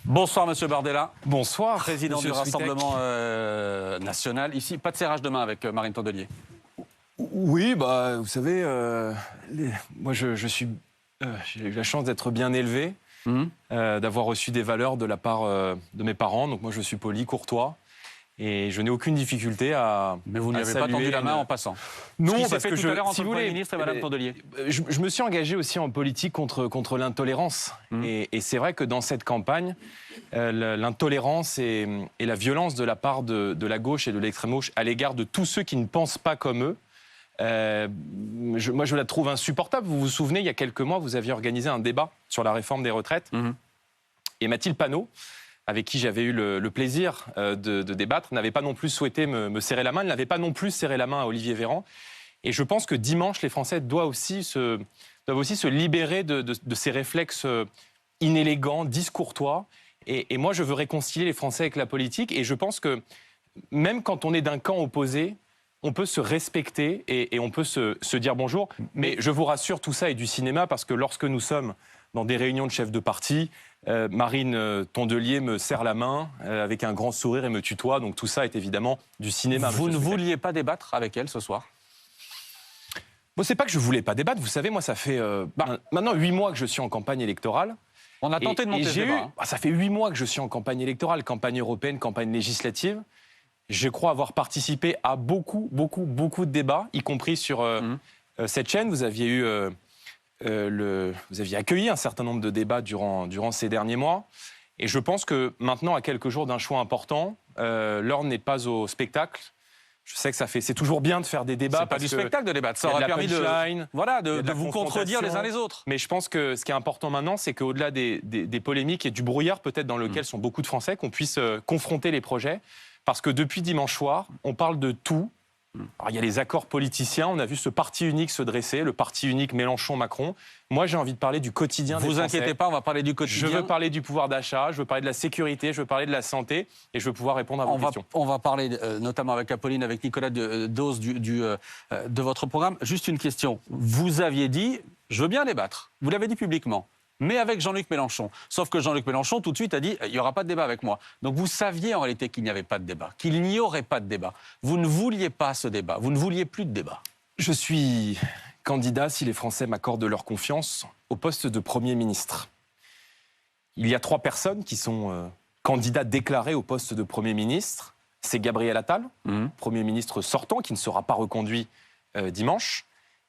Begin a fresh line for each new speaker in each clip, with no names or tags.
Bonsoir Monsieur Bardella.
Bonsoir.
Président du Rassemblement national. Ici, pas de serrage de main avec Marine Tondelier.
Oui, bah, vous savez, moi j'ai eu la chance d'être bien élevé, d'avoir reçu des valeurs de la part de mes parents. Donc moi je suis poli, courtois. Et je n'ai aucune difficulté à.
Mais vous n'y avez pas tendu la main en passant.
Non,
parce que
tout
à l'heure entre
si
le Premier ministre et Madame Tondelier.
Je me suis engagé aussi en politique contre l'intolérance. Et c'est vrai que dans cette campagne, l'intolérance et la violence de la part de la gauche et de l'extrême gauche à l'égard de tous ceux qui ne pensent pas comme eux, moi je la trouve insupportable. Vous vous souvenez, il y a quelques mois, vous aviez organisé un débat sur la réforme des retraites. Et Mathilde Panot, avec qui j'avais eu le plaisir de débattre, n'avait pas non plus souhaité me serrer la main. Elle n'avait pas non plus serré la main à Olivier Véran. Et je pense que dimanche, les Français doivent aussi se libérer de ces réflexes inélégants, discourtois. Et moi, je veux réconcilier les Français avec la politique. Et je pense que même quand on est d'un camp opposé, on peut se respecter et on peut se dire bonjour. Mais je vous rassure, tout ça est du cinéma, parce que lorsque nous sommes dans des réunions de chefs de parti, Marine Tondelier me serre la main avec un grand sourire et me tutoie. Donc tout ça est évidemment du cinéma.
Vous ne vouliez pas débattre avec elle ce soir?
Bon, c'est pas que je voulais pas débattre. Vous savez, moi, ça fait maintenant 8 mois que je suis en campagne électorale.
On a tenté de monter ce débat.
Ça fait 8 mois que je suis en campagne électorale, campagne européenne, campagne législative. Je crois avoir participé à beaucoup de débats, y compris sur cette chaîne. Vous aviez eu... vous aviez accueilli un certain nombre de débats durant ces derniers mois. Et je pense que maintenant, à quelques jours d'un choix important, l'heure n'est pas au spectacle. Je sais que c'est toujours bien de faire des débats.
C'est pas du spectacle de débattre. Ça aurait permis de vous contredire les uns les autres.
Mais je pense que ce qui est important maintenant, c'est qu'au-delà des polémiques et du brouillard peut-être dans lequel sont beaucoup de Français, qu'on puisse confronter les projets. Parce que depuis dimanche soir, on parle de tout. Alors, il y a les accords politiciens, on a vu ce parti unique se dresser, le parti unique Mélenchon-Macron. Moi, j'ai envie de parler du quotidien des Français.
Vous inquiétez pas, on va parler du quotidien.
Je veux parler du pouvoir d'achat, je veux parler de la sécurité, je veux parler de la santé et je veux pouvoir répondre à vos questions.
On va parler notamment avec Apolline, avec Nicolas Dose de votre programme. Juste une question. Vous aviez dit, je veux bien débattre. Vous l'avez dit publiquement. Mais avec Jean-Luc Mélenchon. Sauf que Jean-Luc Mélenchon, tout de suite, a dit il n'y aura pas de débat avec moi. Donc vous saviez en réalité qu'il n'y avait pas de débat, qu'il n'y aurait pas de débat. Vous ne vouliez pas ce débat, vous ne vouliez plus de débat.
Je suis candidat, si les Français m'accordent leur confiance, au poste de Premier ministre. Il y a 3 personnes qui sont candidats déclarés au poste de Premier ministre. C'est Gabriel Attal, Premier ministre sortant, qui ne sera pas reconduit dimanche.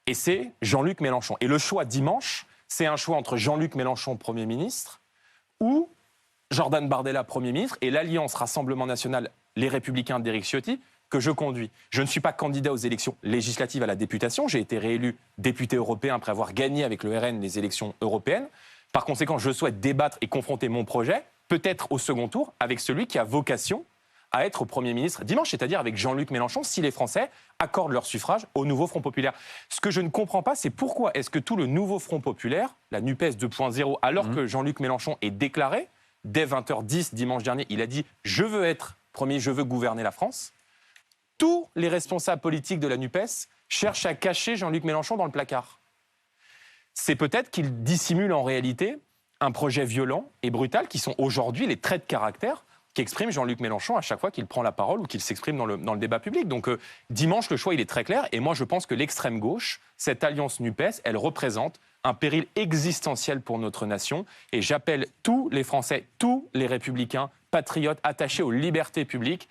Et c'est Jean-Luc Mélenchon. Et le choix dimanche, c'est un choix entre Jean-Luc Mélenchon, Premier ministre, ou Jordan Bardella, Premier ministre, et l'Alliance Rassemblement National, les Républicains d'Éric Ciotti, que je conduis. Je ne suis pas candidat aux élections législatives à la députation. J'ai été réélu député européen après avoir gagné avec le RN les élections européennes. Par conséquent, je souhaite débattre et confronter mon projet, peut-être au second tour, avec celui qui a vocation à être Premier ministre dimanche, c'est-à-dire avec Jean-Luc Mélenchon, si les Français accordent leur suffrage au nouveau Front populaire. Ce que je ne comprends pas, c'est pourquoi est-ce que tout le nouveau Front populaire, la NUPES 2.0, alors que Jean-Luc Mélenchon est déclaré, dès 20h10 dimanche dernier, il a dit « je veux être Premier, je veux gouverner la France », tous les responsables politiques de la NUPES cherchent à cacher Jean-Luc Mélenchon dans le placard. C'est peut-être qu'ils dissimulent en réalité un projet violent et brutal qui sont aujourd'hui les traits de caractère qu'exprime Jean-Luc Mélenchon à chaque fois qu'il prend la parole ou qu'il s'exprime dans le débat public. Donc dimanche, le choix, il est très clair. Et moi, je pense que l'extrême gauche, cette alliance NUPES, elle représente un péril existentiel pour notre nation. Et j'appelle tous les Français, tous les républicains, patriotes, attachés aux libertés publiques,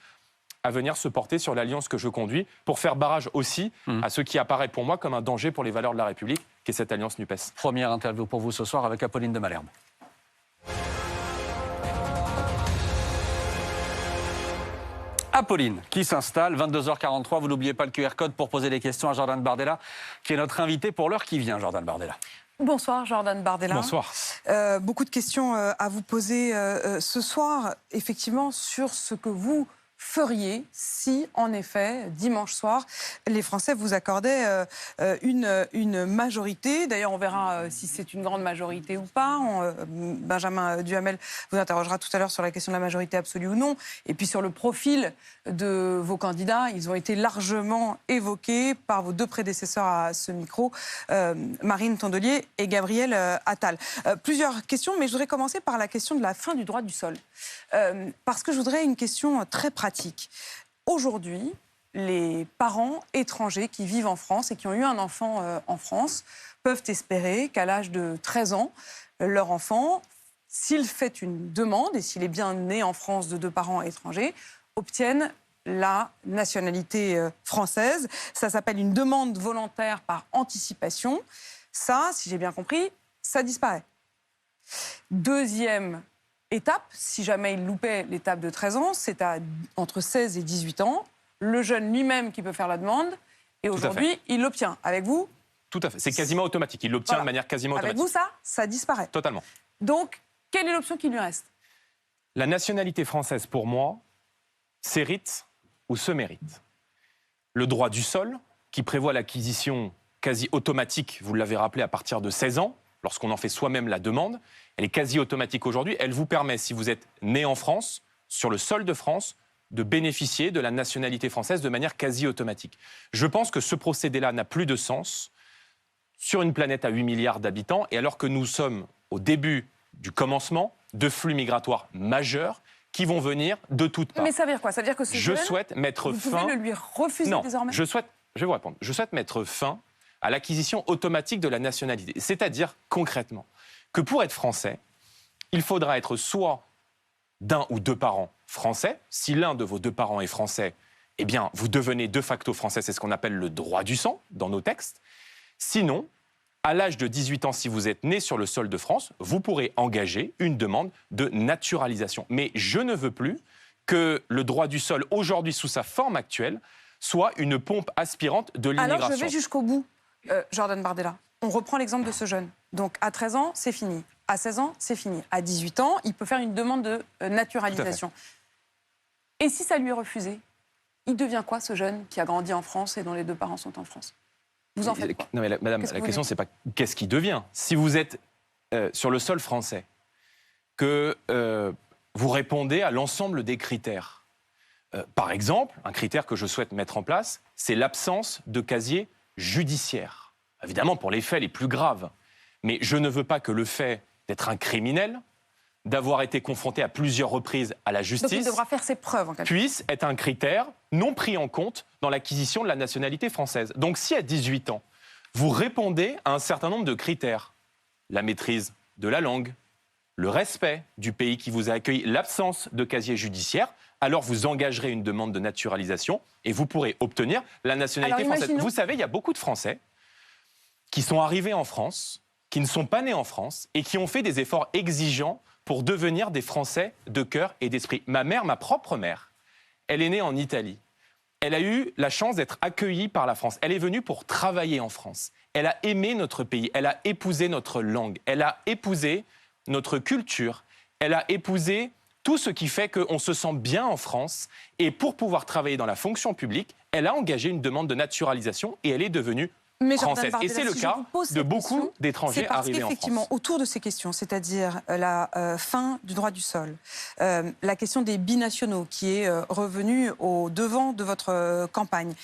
à venir se porter sur l'alliance que je conduis pour faire barrage aussi à ce qui apparaît pour moi comme un danger pour les valeurs de la République, qui est cette alliance NUPES.
Première interview pour vous ce soir avec Apolline de Malherbe. Apolline, qui s'installe, 22h43, vous n'oubliez pas le QR code pour poser des questions à Jordan Bardella, qui est notre invité pour l'heure qui vient, Jordan Bardella.
Bonsoir Jordan Bardella.
Bonsoir.
Beaucoup de questions à vous poser ce soir, effectivement, sur ce que vous feriez si, en effet, dimanche soir, les Français vous accordaient une majorité? D'ailleurs, on verra si c'est une grande majorité ou pas. Benjamin Duhamel vous interrogera tout à l'heure sur la question de la majorité absolue ou non. Et puis sur le profil de vos candidats, ils ont été largement évoqués par vos deux prédécesseurs à ce micro, Marine Tondelier et Gabriel Attal. Plusieurs questions, mais je voudrais commencer par la question de la fin du droit du sol. Parce que je voudrais une question très pratique. Aujourd'hui, les parents étrangers qui vivent en France et qui ont eu un enfant en France peuvent espérer qu'à l'âge de 13 ans, leur enfant, s'il fait une demande et s'il est bien né en France de deux parents étrangers, obtienne la nationalité française. Ça s'appelle une demande volontaire par anticipation. Ça, si j'ai bien compris, ça disparaît. Deuxième étape, si jamais il loupait l'étape de 13 ans, c'est entre 16 et 18 ans, le jeune lui-même qui peut faire la demande, et aujourd'hui, il l'obtient. Avec vous?
Tout à fait. C'est quasiment automatique. Il l'obtient de manière quasiment automatique.
Avec vous, ça disparaît.
Totalement.
Donc, quelle est l'option qui lui reste?
La nationalité française, pour moi, s'hérite ou se mérite. Le droit du sol, qui prévoit l'acquisition quasi automatique, vous l'avez rappelé, à partir de 16 ans, lorsqu'on en fait soi-même la demande, elle est quasi automatique aujourd'hui. Elle vous permet, si vous êtes né en France, sur le sol de France, de bénéficier de la nationalité française de manière quasi automatique. Je pense que ce procédé-là n'a plus de sens sur une planète à 8 milliards d'habitants, et alors que nous sommes au début du commencement de flux migratoires majeurs qui vont venir de toutes parts.
Mais ça veut dire quoi? Ça veut dire que ce
Je
jeune,
souhaite mettre
vous
fin...
pouvez le lui refuser désormais?
je vais vous répondre. Je souhaite mettre fin à l'acquisition automatique de la nationalité. C'est-à-dire, concrètement, que pour être français, il faudra être soit d'un ou deux parents français. Si l'un de vos deux parents est français, eh bien, vous devenez de facto français. C'est ce qu'on appelle le droit du sang dans nos textes. Sinon, à l'âge de 18 ans, si vous êtes né sur le sol de France, vous pourrez engager une demande de naturalisation. Mais je ne veux plus que le droit du sol, aujourd'hui sous sa forme actuelle, soit une pompe aspirante de l'immigration.
Alors je vais jusqu'au bout, Jordan Bardella. On reprend l'exemple de ce jeune. Donc à 13 ans, c'est fini. À 16 ans, c'est fini. À 18 ans, il peut faire une demande de naturalisation. Et si ça lui est refusé, il devient quoi ce jeune qui a grandi en France et dont les deux parents sont en France? Vous en faites quoi?
Non mais madame, la question c'est pas qu'est-ce qui devient. Si vous êtes sur le sol français, que vous répondez à l'ensemble des critères. Par exemple, un critère que je souhaite mettre en place, c'est l'absence de casier judiciaire. Évidemment, pour les faits les plus graves. Mais je ne veux pas que le fait d'être un criminel, d'avoir été confronté à plusieurs reprises à la justice,
donc il devra faire ses preuves, en quelque sorte,
puisse être un critère non pris en compte dans l'acquisition de la nationalité française. Donc si à 18 ans, vous répondez à un certain nombre de critères, la maîtrise de la langue, le respect du pays qui vous a accueilli, l'absence de casier judiciaire, alors vous engagerez une demande de naturalisation et vous pourrez obtenir la nationalité française. Vous savez, il y a beaucoup de Français qui sont arrivés en France, qui ne sont pas nés en France et qui ont fait des efforts exigeants pour devenir des Français de cœur et d'esprit. Ma mère, ma propre mère, elle est née en Italie. Elle a eu la chance d'être accueillie par la France. Elle est venue pour travailler en France. Elle a aimé notre pays. Elle a épousé notre langue. Elle a épousé notre culture. Elle a épousé tout ce qui fait qu'on se sent bien en France. Et pour pouvoir travailler dans la fonction publique, elle a engagé une demande de naturalisation et elle est devenue française. Et c'est le cas de beaucoup d'étrangers arrivés en France.
Effectivement, autour de ces questions, c'est-à-dire la fin du droit du sol, la question des binationaux qui est revenue au devant de votre campagne,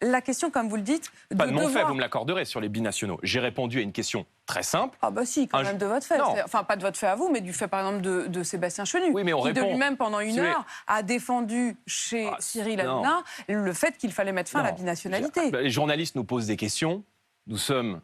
la question, comme vous le dites...
Pas de mon fait, vous me l'accorderez sur les binationaux. J'ai répondu à une question très simple.
Ah bah si, quand même de votre fait. Enfin, pas de votre fait à vous, mais du fait, par exemple, de Sébastien Chenu,
oui, mais on
qui
répond,
de lui-même, pendant une heure, a défendu chez Cyril Hanouna le fait qu'il fallait mettre fin à la binationalité.
Les journalistes nous posent des questions. Nous sommes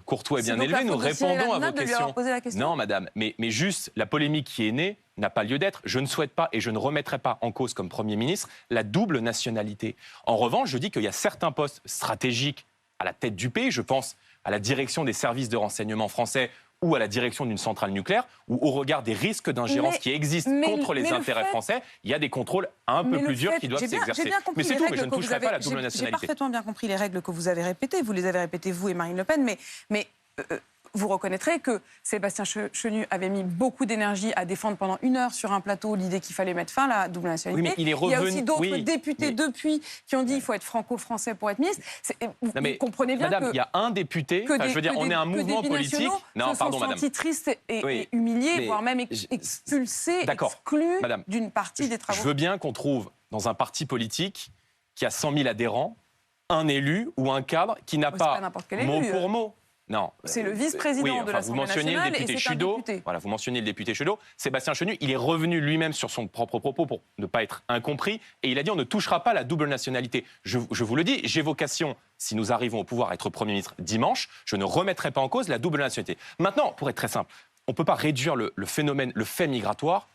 courtois et bien élevés, nous répondons à vos questions. Non, madame, mais juste la polémique qui est née n'a pas lieu d'être. Je ne souhaite pas et je ne remettrai pas en cause comme Premier ministre la double nationalité. En revanche, je dis qu'il y a certains postes stratégiques à la tête du pays, je pense à la direction des services de renseignement français ou à la direction d'une centrale nucléaire, où au regard des risques d'ingérence qui existent contre les intérêts français, il y a des contrôles un peu plus durs qui doivent s'exercer. Mais c'est tout, mais je ne toucherai pas à la double nationalité.
J'ai parfaitement bien compris les règles que vous avez répétées. Vous les avez répétées, vous et Marine Le Pen, mais vous reconnaîtrez que Sébastien Chenu avait mis beaucoup d'énergie à défendre pendant 1 heure sur un plateau l'idée qu'il fallait mettre fin à la double nationalité.
Oui, mais il est revenu...
y a aussi d'autres députés
mais...
depuis qui ont dit qu'il faut être franco-français pour être ministre. Vous comprenez bien
madame,
que...
il y a un député... je veux dire, on est un mouvement politique...
Non, pardon, madame. Tristes et humiliés, voire même expulsés, exclus d'une partie des travaux.
Je veux bien qu'on trouve dans un parti politique qui a 100 000 adhérents un élu ou un cadre qui n'a pas mot pour mot. Non.
C'est le vice-président de l'Assemblée nationale et c'est un député.
Voilà, vous mentionnez le député Chudot. Sébastien Chenu, il est revenu lui-même sur son propre propos pour ne pas être incompris. Et il a dit on ne touchera pas la double nationalité. Je vous le dis, j'ai vocation, si nous arrivons au pouvoir, à être Premier ministre dimanche, je ne remettrai pas en cause la double nationalité. Maintenant, pour être très simple, on ne peut pas réduire le phénomène, le fait migratoire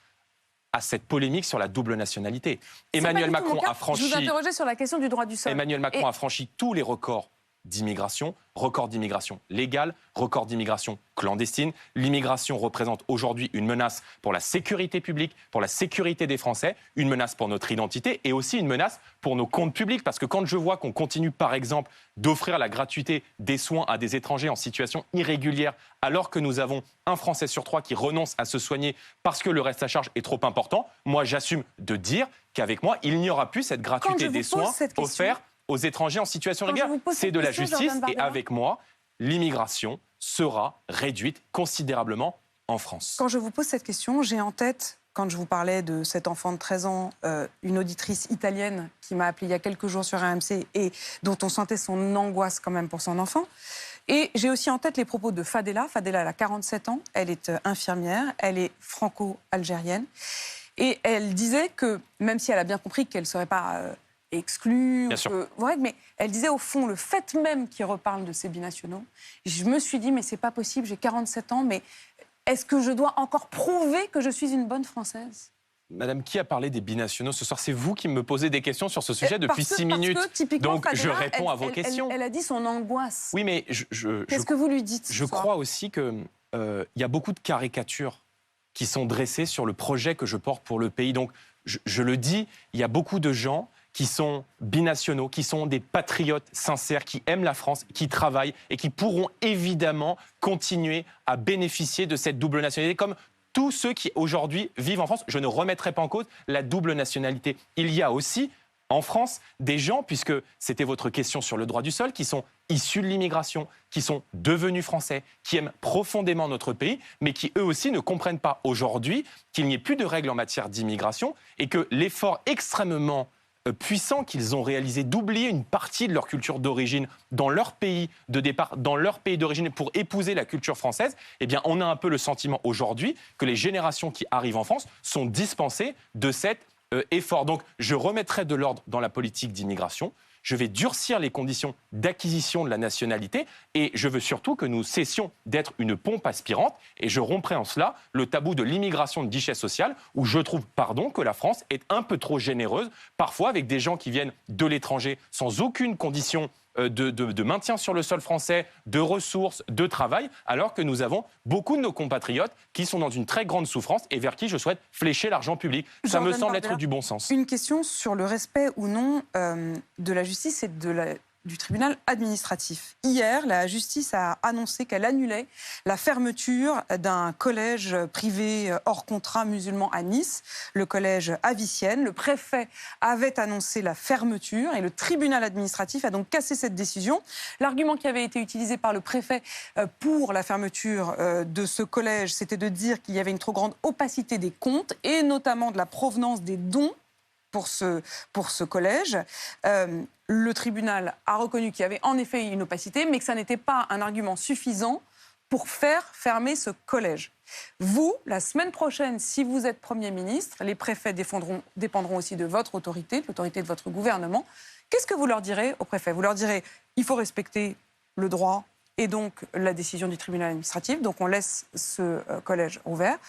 à cette polémique sur la double nationalité. Emmanuel Macron a franchi...
Je vous interrogeais sur la question du droit du sol.
Emmanuel Macron a franchi tous les records d'immigration, record d'immigration légale, record d'immigration clandestine. L'immigration représente aujourd'hui une menace pour la sécurité publique, pour la sécurité des Français, une menace pour notre identité et aussi une menace pour nos comptes publics. Parce que quand je vois qu'on continue, par exemple, d'offrir la gratuité des soins à des étrangers en situation irrégulière, alors que nous avons un Français sur 3 qui renonce à se soigner parce que le reste à charge est trop important, moi j'assume de dire qu'avec moi, il n'y aura plus cette gratuité des soins offerts aux étrangers en situation régulière. C'est de la justice et avec moi, l'immigration sera réduite considérablement en France.
Quand je vous pose cette question, j'ai en tête, quand je vous parlais de cet enfant de 13 ans, une auditrice italienne qui m'a appelé il y a quelques jours sur RMC et dont on sentait son angoisse quand même pour son enfant. Et j'ai aussi en tête les propos de Fadela. Fadela, elle a 47 ans, elle est infirmière, elle est franco-algérienne. Et elle disait que, même si elle a bien compris qu'elle ne serait pas... exclue, mais elle disait au fond, le fait même qu'il reparle de ces binationaux, je me suis dit, mais c'est pas possible, j'ai 47 ans, mais est-ce que je dois encore prouver que je suis une bonne Française ?
Madame, qui a parlé des binationaux ce soir? C'est vous qui me posez des questions sur ce sujet depuis 6 minutes. Donc
Fadela,
je réponds à vos questions.
Elle a dit son angoisse.
Oui, mais
qu'est-ce que vous lui dites?
Je crois aussi qu'il y a beaucoup de caricatures qui sont dressées sur le projet que je porte pour le pays. Donc je le dis, il y a beaucoup de gens qui sont binationaux, qui sont des patriotes sincères, qui aiment la France, qui travaillent et qui pourront évidemment continuer à bénéficier de cette double nationalité comme tous ceux qui aujourd'hui vivent en France. Je ne remettrai pas en cause la double nationalité. Il y a aussi en France des gens, puisque c'était votre question sur le droit du sol, qui sont issus de l'immigration, qui sont devenus français, qui aiment profondément notre pays, mais qui eux aussi ne comprennent pas aujourd'hui qu'il n'y ait plus de règles en matière d'immigration et que l'effort extrêmement puissants qu'ils ont réalisé d'oublier une partie de leur culture d'origine dans leur pays de départ, dans leur pays d'origine pour épouser la culture française, eh bien on a un peu le sentiment aujourd'hui que les générations qui arrivent en France sont dispensées de cet effort. Donc je remettrai de l'ordre dans la politique d'immigration. Je vais durcir les conditions d'acquisition de la nationalité et je veux surtout que nous cessions d'être une pompe aspirante et je romprai en cela le tabou de l'immigration de guichet social où je trouve, que la France est un peu trop généreuse, parfois avec des gens qui viennent de l'étranger sans aucune condition de maintien sur le sol français, de ressources, de travail, alors que nous avons beaucoup de nos compatriotes qui sont dans une très grande souffrance et vers qui je souhaite flécher l'argent public. Ça me semble être du bon sens.
Une question sur le respect ou non de la justice et du tribunal administratif. Hier, la justice a annoncé qu'elle annulait la fermeture d'un collège privé hors contrat musulman à Nice, le collège Avicienne. Le préfet avait annoncé la fermeture et le tribunal administratif a donc cassé cette décision. L'argument qui avait été utilisé par le préfet pour la fermeture de ce collège, c'était de dire qu'il y avait une trop grande opacité des comptes et notamment de la provenance des dons pour ce collège. Le tribunal a reconnu qu'il y avait en effet une opacité, mais que ça n'était pas un argument suffisant pour faire fermer ce collège. Vous, la semaine prochaine, si vous êtes Premier ministre, les préfets dépendront aussi de votre autorité, de l'autorité de votre gouvernement. Qu'est-ce que vous leur direz aux préfets? Vous leur direz il faut respecter le droit et donc la décision du tribunal administratif, donc on laisse ce collège ouvrir,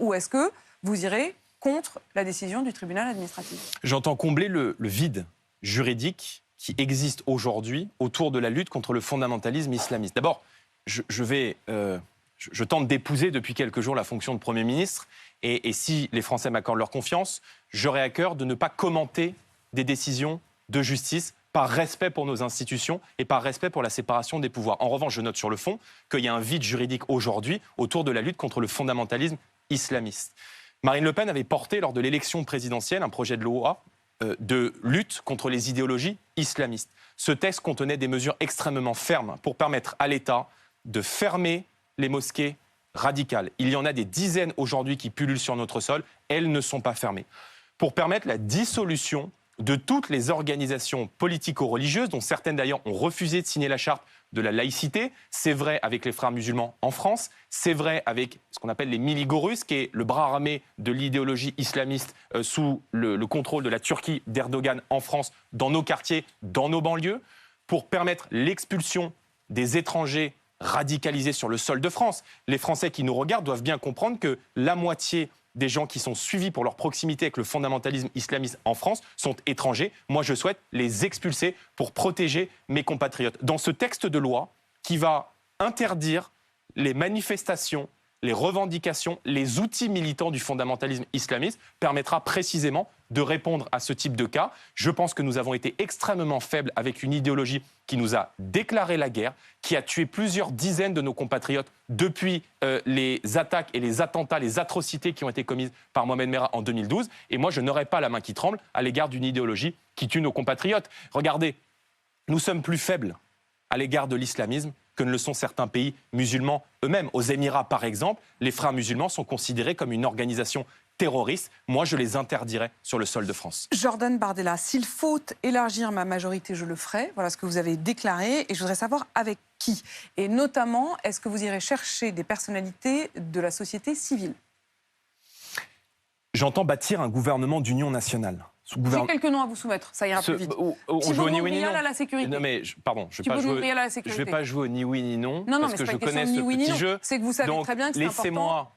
ou est-ce que vous irez contre la décision du tribunal administratif? J'entends
combler le vide juridique qui existe aujourd'hui autour de la lutte contre le fondamentalisme islamiste. D'abord, je tente d'épouser depuis quelques jours la fonction de Premier ministre et si les Français m'accordent leur confiance, j'aurai à cœur de ne pas commenter des décisions de justice par respect pour nos institutions et par respect pour la séparation des pouvoirs. En revanche, je note sur le fond qu'il y a un vide juridique aujourd'hui autour de la lutte contre le fondamentalisme islamiste. Marine Le Pen avait porté lors de l'élection présidentielle un projet de loi de lutte contre les idéologies islamistes. Ce texte contenait des mesures extrêmement fermes pour permettre à l'État de fermer les mosquées radicales. Il y en a des dizaines aujourd'hui qui pullulent sur notre sol. Elles ne sont pas fermées. Pour permettre la dissolution de toutes les organisations politico-religieuses, dont certaines d'ailleurs ont refusé de signer la charte de la laïcité. C'est vrai avec les frères musulmans en France, c'est vrai avec ce qu'on appelle les Miligorus, qui est le bras armé de l'idéologie islamiste sous le contrôle de la Turquie d'Erdogan en France, dans nos quartiers, dans nos banlieues, pour permettre l'expulsion des étrangers radicalisés sur le sol de France. Les Français qui nous regardent doivent bien comprendre que la moitié des gens qui sont suivis pour leur proximité avec le fondamentalisme islamiste en France sont étrangers. Moi, je souhaite les expulser pour protéger mes compatriotes. Dans ce texte de loi qui va interdire les manifestations, les revendications, les outils militants du fondamentalisme islamiste, permettra précisément de répondre à ce type de cas. Je pense que nous avons été extrêmement faibles avec une idéologie qui nous a déclaré la guerre, qui a tué plusieurs dizaines de nos compatriotes depuis les attaques et les attentats, les atrocités qui ont été commises par Mohamed Merah en 2012. Et moi, je n'aurai pas la main qui tremble à l'égard d'une idéologie qui tue nos compatriotes. Regardez, nous sommes plus faibles à l'égard de l'islamisme que ne le sont certains pays musulmans eux-mêmes. Aux Émirats, par exemple, les frères musulmans sont considérés comme une organisation terroristes. Moi, je les interdirais sur le sol de France.
Jordan Bardella, s'il faut élargir ma majorité, je le ferai. Voilà ce que vous avez déclaré. Et je voudrais savoir avec qui. Et notamment, est-ce que vous irez chercher des personnalités de la société civile?
J'entends bâtir un gouvernement d'union nationale.
J'ai quelques noms à vous soumettre, ça ira plus vite.
On joue au ni oui ni non.
À la sécurité.
Non mais pardon, je ne vais pas jouer au ni oui ni non,
non
parce que je connais ce petit jeu.
C'est que vous savez très bien que c'est important.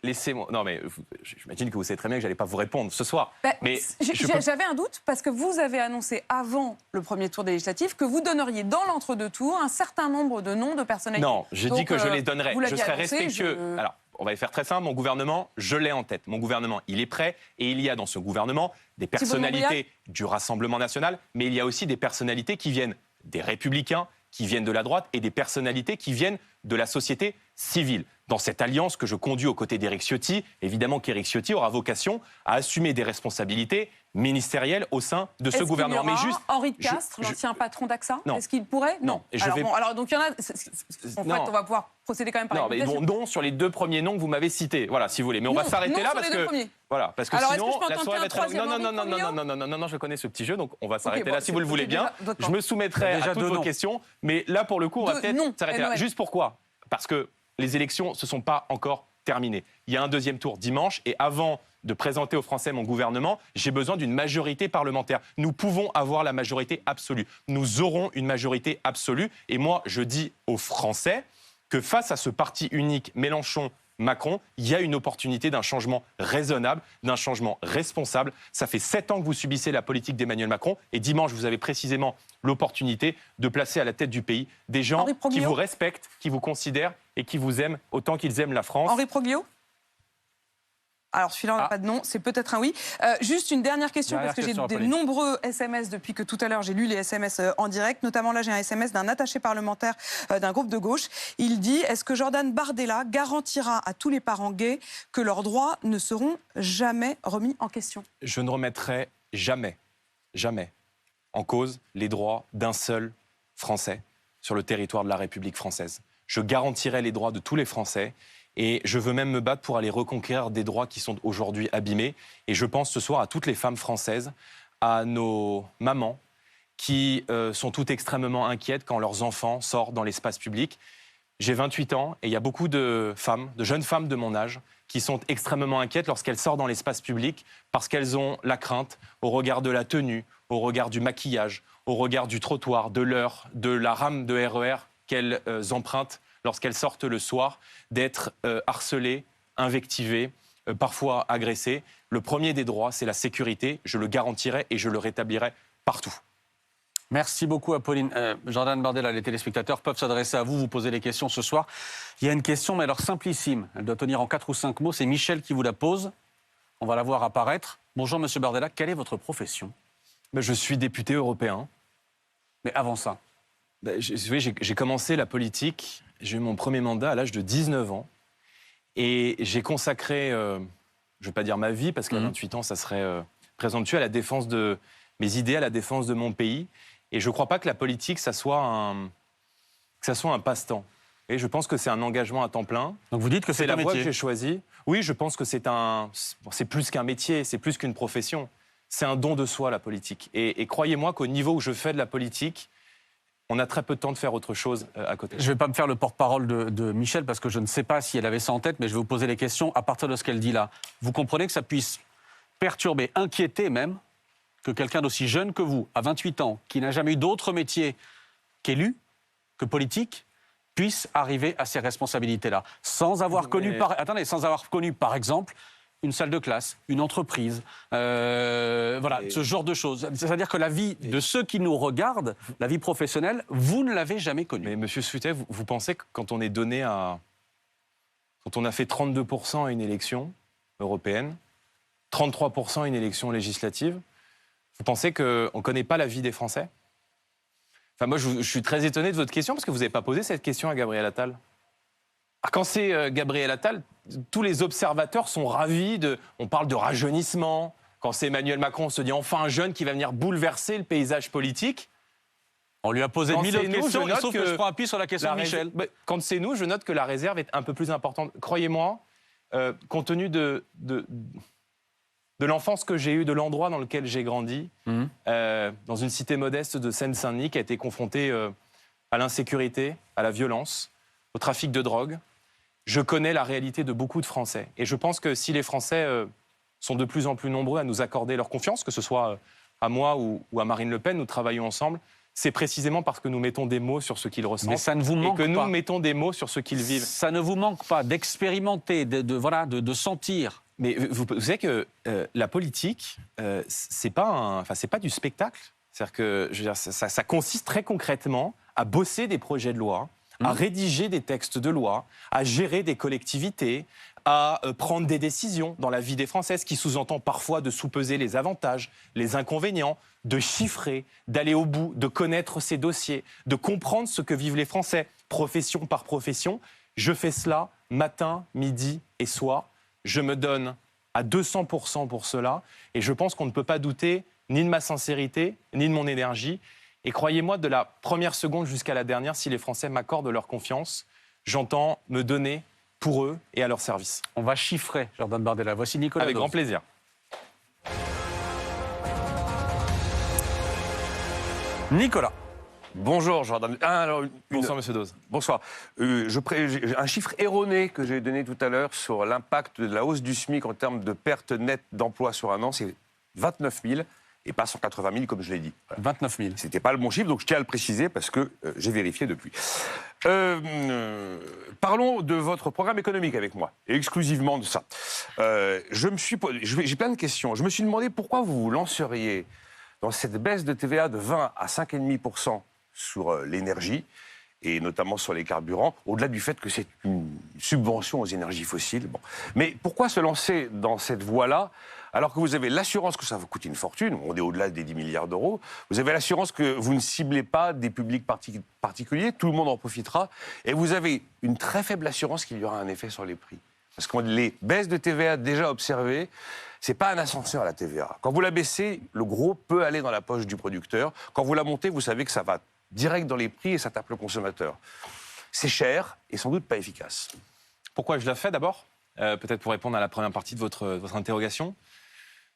Laissez-moi. Non, mais j'imagine que vous savez très bien que je n'allais pas vous répondre ce soir.
Mais j'avais un doute parce que vous avez annoncé avant le premier tour des législatives que vous donneriez dans l'entre-deux tours un certain nombre de noms de personnalités.
Non, j'ai dit que je les donnerais. Je serai respectueux. Alors, on va faire très simple. Mon gouvernement, je l'ai en tête. Mon gouvernement, il est prêt. Et il y a dans ce gouvernement des personnalités du Rassemblement national, mais il y a aussi des personnalités qui viennent des Républicains, qui viennent de la droite et des personnalités qui viennent de la société civile. Dans cette alliance que je conduis aux côtés d'Éric Ciotti, évidemment qu'Éric Ciotti aura vocation à assumer des responsabilités ministérielles au sein de ce gouvernement.
Mais juste Henri de Castres, l'ancien patron d'AXA, est-ce qu'il pourrait?
Non.
Alors donc il y en a. On va pouvoir procéder quand même par
non, sur les deux premiers noms que vous m'avez cités. Voilà, si vous voulez. Mais on va s'arrêter là parce que
alors,
sinon la soirée va être. Non, je connais ce petit jeu, donc on va s'arrêter là si vous le voulez bien. Je me soumettrai à toutes vos questions, mais là pour le coup, on va peut-être s'arrêter là. Juste pourquoi? Parce que les élections ne se sont pas encore terminées. Il y a un deuxième tour dimanche et avant de présenter aux Français mon gouvernement, j'ai besoin d'une majorité parlementaire. Nous pouvons avoir la majorité absolue. Nous aurons une majorité absolue. Et moi, je dis aux Français que face à ce parti unique Mélenchon-Macron, il y a une opportunité d'un changement raisonnable, d'un changement responsable. Ça fait 7 ans que vous subissez la politique d'Emmanuel Macron et dimanche, vous avez précisément l'opportunité de placer à la tête du pays des gens qui vous respectent, qui vous considèrent et qui vous aiment autant qu'ils aiment la France.
Henri Proglio? Alors celui-là, on n'a pas de nom, c'est peut-être un oui. Juste une dernière question, parce que j'ai de nombreux SMS depuis que tout à l'heure j'ai lu les SMS en direct. Notamment là, j'ai un SMS d'un attaché parlementaire d'un groupe de gauche. Il dit, est-ce que Jordan Bardella garantira à tous les parents gays que leurs droits ne seront jamais remis en question?
Je ne remettrai jamais en cause les droits d'un seul Français sur le territoire de la République française. Je garantirai les droits de tous les Français. Et je veux même me battre pour aller reconquérir des droits qui sont aujourd'hui abîmés. Et je pense ce soir à toutes les femmes françaises, à nos mamans qui sont toutes extrêmement inquiètes quand leurs enfants sortent dans l'espace public. J'ai 28 ans et il y a beaucoup de femmes, de jeunes femmes de mon âge, qui sont extrêmement inquiètes lorsqu'elles sortent dans l'espace public parce qu'elles ont la crainte, au regard de la tenue, au regard du maquillage, au regard du trottoir, de l'heure, de la rame de RER qu'elles empruntent lorsqu'elles sortent le soir, d'être harcelées, invectivées, parfois agressées. Le premier des droits, c'est la sécurité. Je le garantirai et je le rétablirai partout.
Merci beaucoup, Apolline. Jordan Bardella, les téléspectateurs peuvent s'adresser à vous, vous poser les questions ce soir. Il y a une question, mais alors simplissime. Elle doit tenir en 4 ou 5 mots. C'est Michel qui vous la pose. On va la voir apparaître. Bonjour, Monsieur Bardella. Quelle est votre profession?
Je suis député européen.
Mais avant ça,
J'ai commencé la politique, j'ai eu mon premier mandat à l'âge de 19 ans. Et j'ai consacré, je ne vais pas dire ma vie, parce qu'à 28 ans, ça serait présomptueux, à la défense de mes idées, à la défense de mon pays. Et je ne crois pas que la politique, ça soit un passe-temps. Et je pense que c'est un engagement à temps plein.
donc vous dites que c'est
la
un
voie que
métier.
j'ai choisie. Oui, je pense que c'est plus qu'un métier, c'est plus qu'une profession. C'est un don de soi, la politique. Et croyez-moi qu'au niveau où je fais de la politique, on a très peu de temps de faire autre chose à côté.
Je ne vais pas me faire le porte-parole de Michel parce que je ne sais pas si elle avait ça en tête, mais je vais vous poser les questions à partir de ce qu'elle dit là. Vous comprenez que ça puisse perturber, inquiéter même, que quelqu'un d'aussi jeune que vous, à 28 ans, qui n'a jamais eu d'autre métier qu'élu, que politique, puisse arriver à ces responsabilités-là, sans avoir connu, par exemple, une salle de classe, une entreprise, ce genre de choses. C'est-à-dire que la vie de ceux qui nous regardent, la vie professionnelle, vous ne l'avez jamais connue.
Mais Monsieur Sutet, vous pensez que quand on est donné quand on a fait 32% à une élection européenne, 33% à une élection législative, vous pensez qu'on ne connaît pas la vie des Français ? Enfin, moi, je suis très étonné de votre question, parce que vous n'avez pas posé cette question à Gabriel Attal. Quand c'est Gabriel Attal, tous les observateurs sont ravis on parle de rajeunissement. Quand c'est Emmanuel Macron, on se dit enfin un jeune qui va venir bouleverser le paysage politique.
On lui a posé
Quand
1000
c'est nous,
questions,
je note
sauf que je prends appui sur la question de Michel.
Quand c'est nous, je note que la réserve est un peu plus importante. Croyez-moi, compte tenu de l'enfance que j'ai eue, de l'endroit dans lequel j'ai grandi, dans une cité modeste de Seine-Saint-Denis qui a été confrontée à l'insécurité, à la violence, au trafic de drogue, je connais la réalité de beaucoup de Français. Et je pense que si les Français sont de plus en plus nombreux à nous accorder leur confiance, que ce soit à moi ou à Marine Le Pen, nous travaillons ensemble, c'est précisément parce que nous mettons des mots sur ce qu'ils ressentent.
Mais ça ne vous manque
et que
pas.
nous mettons des mots sur ce qu'ils vivent.
Ça ne vous manque pas d'expérimenter, de sentir.
Mais vous savez que la politique, c'est pas du spectacle. C'est-à-dire que ça consiste très concrètement à bosser des projets de loi, à rédiger des textes de loi, à gérer des collectivités, à prendre des décisions dans la vie des Français, ce qui sous-entend parfois de sous-peser les avantages, les inconvénients, de chiffrer, d'aller au bout, de connaître ces dossiers, de comprendre ce que vivent les Français, profession par profession. Je fais cela matin, midi et soir. Je me donne à 200% pour cela et je pense qu'on ne peut pas douter ni de ma sincérité, ni de mon énergie. Et croyez-moi, de la première seconde jusqu'à la dernière, si les Français m'accordent leur confiance, j'entends me donner pour eux et à leur service.
On va chiffrer, Jordan Bardella. Voici Nicolas
Avec
Dose.
grand plaisir.
Nicolas.
Bonjour Jordan.
Bonsoir Monsieur Dose.
Bonsoir. J'ai un chiffre erroné que j'ai donné tout à l'heure sur l'impact de la hausse du SMIC en termes de perte nette d'emploi sur un an, c'est 29 000 et pas 180 000 comme je l'ai dit. Voilà.
29 000.
C'était pas le bon chiffre, donc je tiens à le préciser parce que j'ai vérifié depuis. Parlons de votre programme économique avec moi, et exclusivement de ça. J'ai plein de questions. Je me suis demandé pourquoi vous vous lanceriez dans cette baisse de TVA de 20 à 5,5% sur l'énergie, et notamment sur les carburants, au-delà du fait que c'est une subvention aux énergies fossiles. Bon. Mais pourquoi se lancer dans cette voie-là, alors que vous avez l'assurance que ça vous coûte une fortune, on est au-delà des 10 milliards d'euros, vous avez l'assurance que vous ne ciblez pas des publics particuliers, tout le monde en profitera, et vous avez une très faible assurance qu'il y aura un effet sur les prix. Parce que les baisses de TVA déjà observées, c'est pas un ascenseur la TVA. Quand vous la baissez, le gros peut aller dans la poche du producteur. Quand vous la montez, vous savez que ça va direct dans les prix et ça tape le consommateur. C'est cher et sans doute pas efficace.
Pourquoi je la fais d'abord peut-être pour répondre à la première partie de votre interrogation.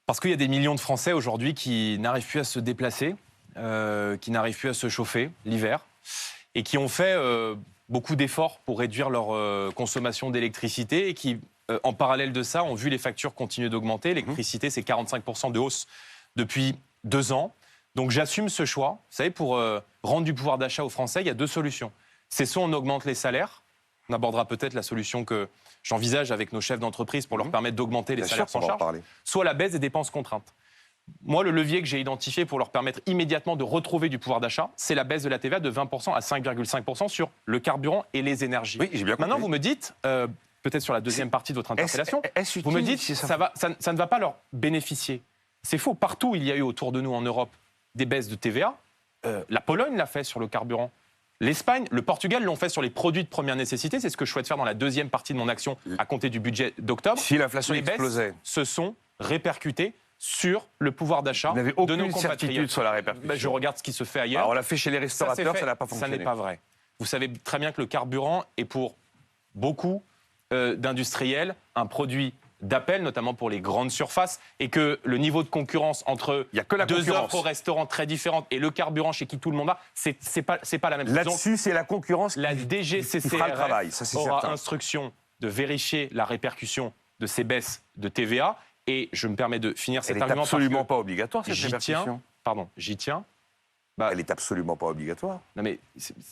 Parce qu'il y a des millions de Français aujourd'hui qui n'arrivent plus à se déplacer, qui n'arrivent plus à se chauffer l'hiver, et qui ont fait beaucoup d'efforts pour réduire leur consommation d'électricité et qui, en parallèle de ça, ont vu les factures continuer d'augmenter. L'électricité, c'est 45% de hausse depuis 2 ans. Donc j'assume ce choix. Vous savez, pour rendre du pouvoir d'achat aux Français, il y a 2 solutions. C'est soit on augmente les salaires, on abordera peut-être la solution que j'envisage avec nos chefs d'entreprise pour leur permettre d'augmenter les salaires sans charge, soit la baisse des dépenses contraintes. Moi, le levier que j'ai identifié pour leur permettre immédiatement de retrouver du pouvoir d'achat, c'est la baisse de la TVA de 20% à 5,5% sur le carburant et les énergies.
Oui, j'ai bien compris.
Maintenant, vous me dites, peut-être sur la deuxième partie de votre interpellation, vous me dites
si
ça ne va pas leur bénéficier. C'est faux. Partout, il y a eu autour de nous en Europe des baisses de TVA. La Pologne l'a fait sur le carburant. L'Espagne, le Portugal l'ont fait sur les produits de première nécessité. C'est ce que je souhaite faire dans la deuxième partie de mon action à compter du budget d'octobre.
Si l'inflation
Les baisses
explosait,
se sont répercutées sur le pouvoir d'achat
vous n'avez
de nos
aucune
compatriotes.
certitude sur la répercussion.
Ben, je regarde ce qui se fait ailleurs.
Alors, on l'a fait chez les restaurateurs,
fait,
ça n'a pas
Ça
fonctionné.
n'est pas vrai. Vous savez très bien que le carburant est pour beaucoup d'industriels un produit d'appel, notamment pour les grandes surfaces, et que le niveau de concurrence entre
Il y a que la
deux
concurrence.
offres au restaurant très différentes et le carburant chez qui tout le monde va, c'est pas la même chose. Donc,
Là-dessus, c'est la concurrence
la
qui fera le
DGCCRF
travail, ça c'est
aura
certain.
instruction de vérifier la répercussion de ces baisses de TVA. Et je me permets de finir cet
Elle n'est
argument
absolument
parce
pas obligatoire,
que
cette
j'y
répercussion.
tiens. Pardon, j'y tiens.
Elle est absolument pas obligatoire.
Non mais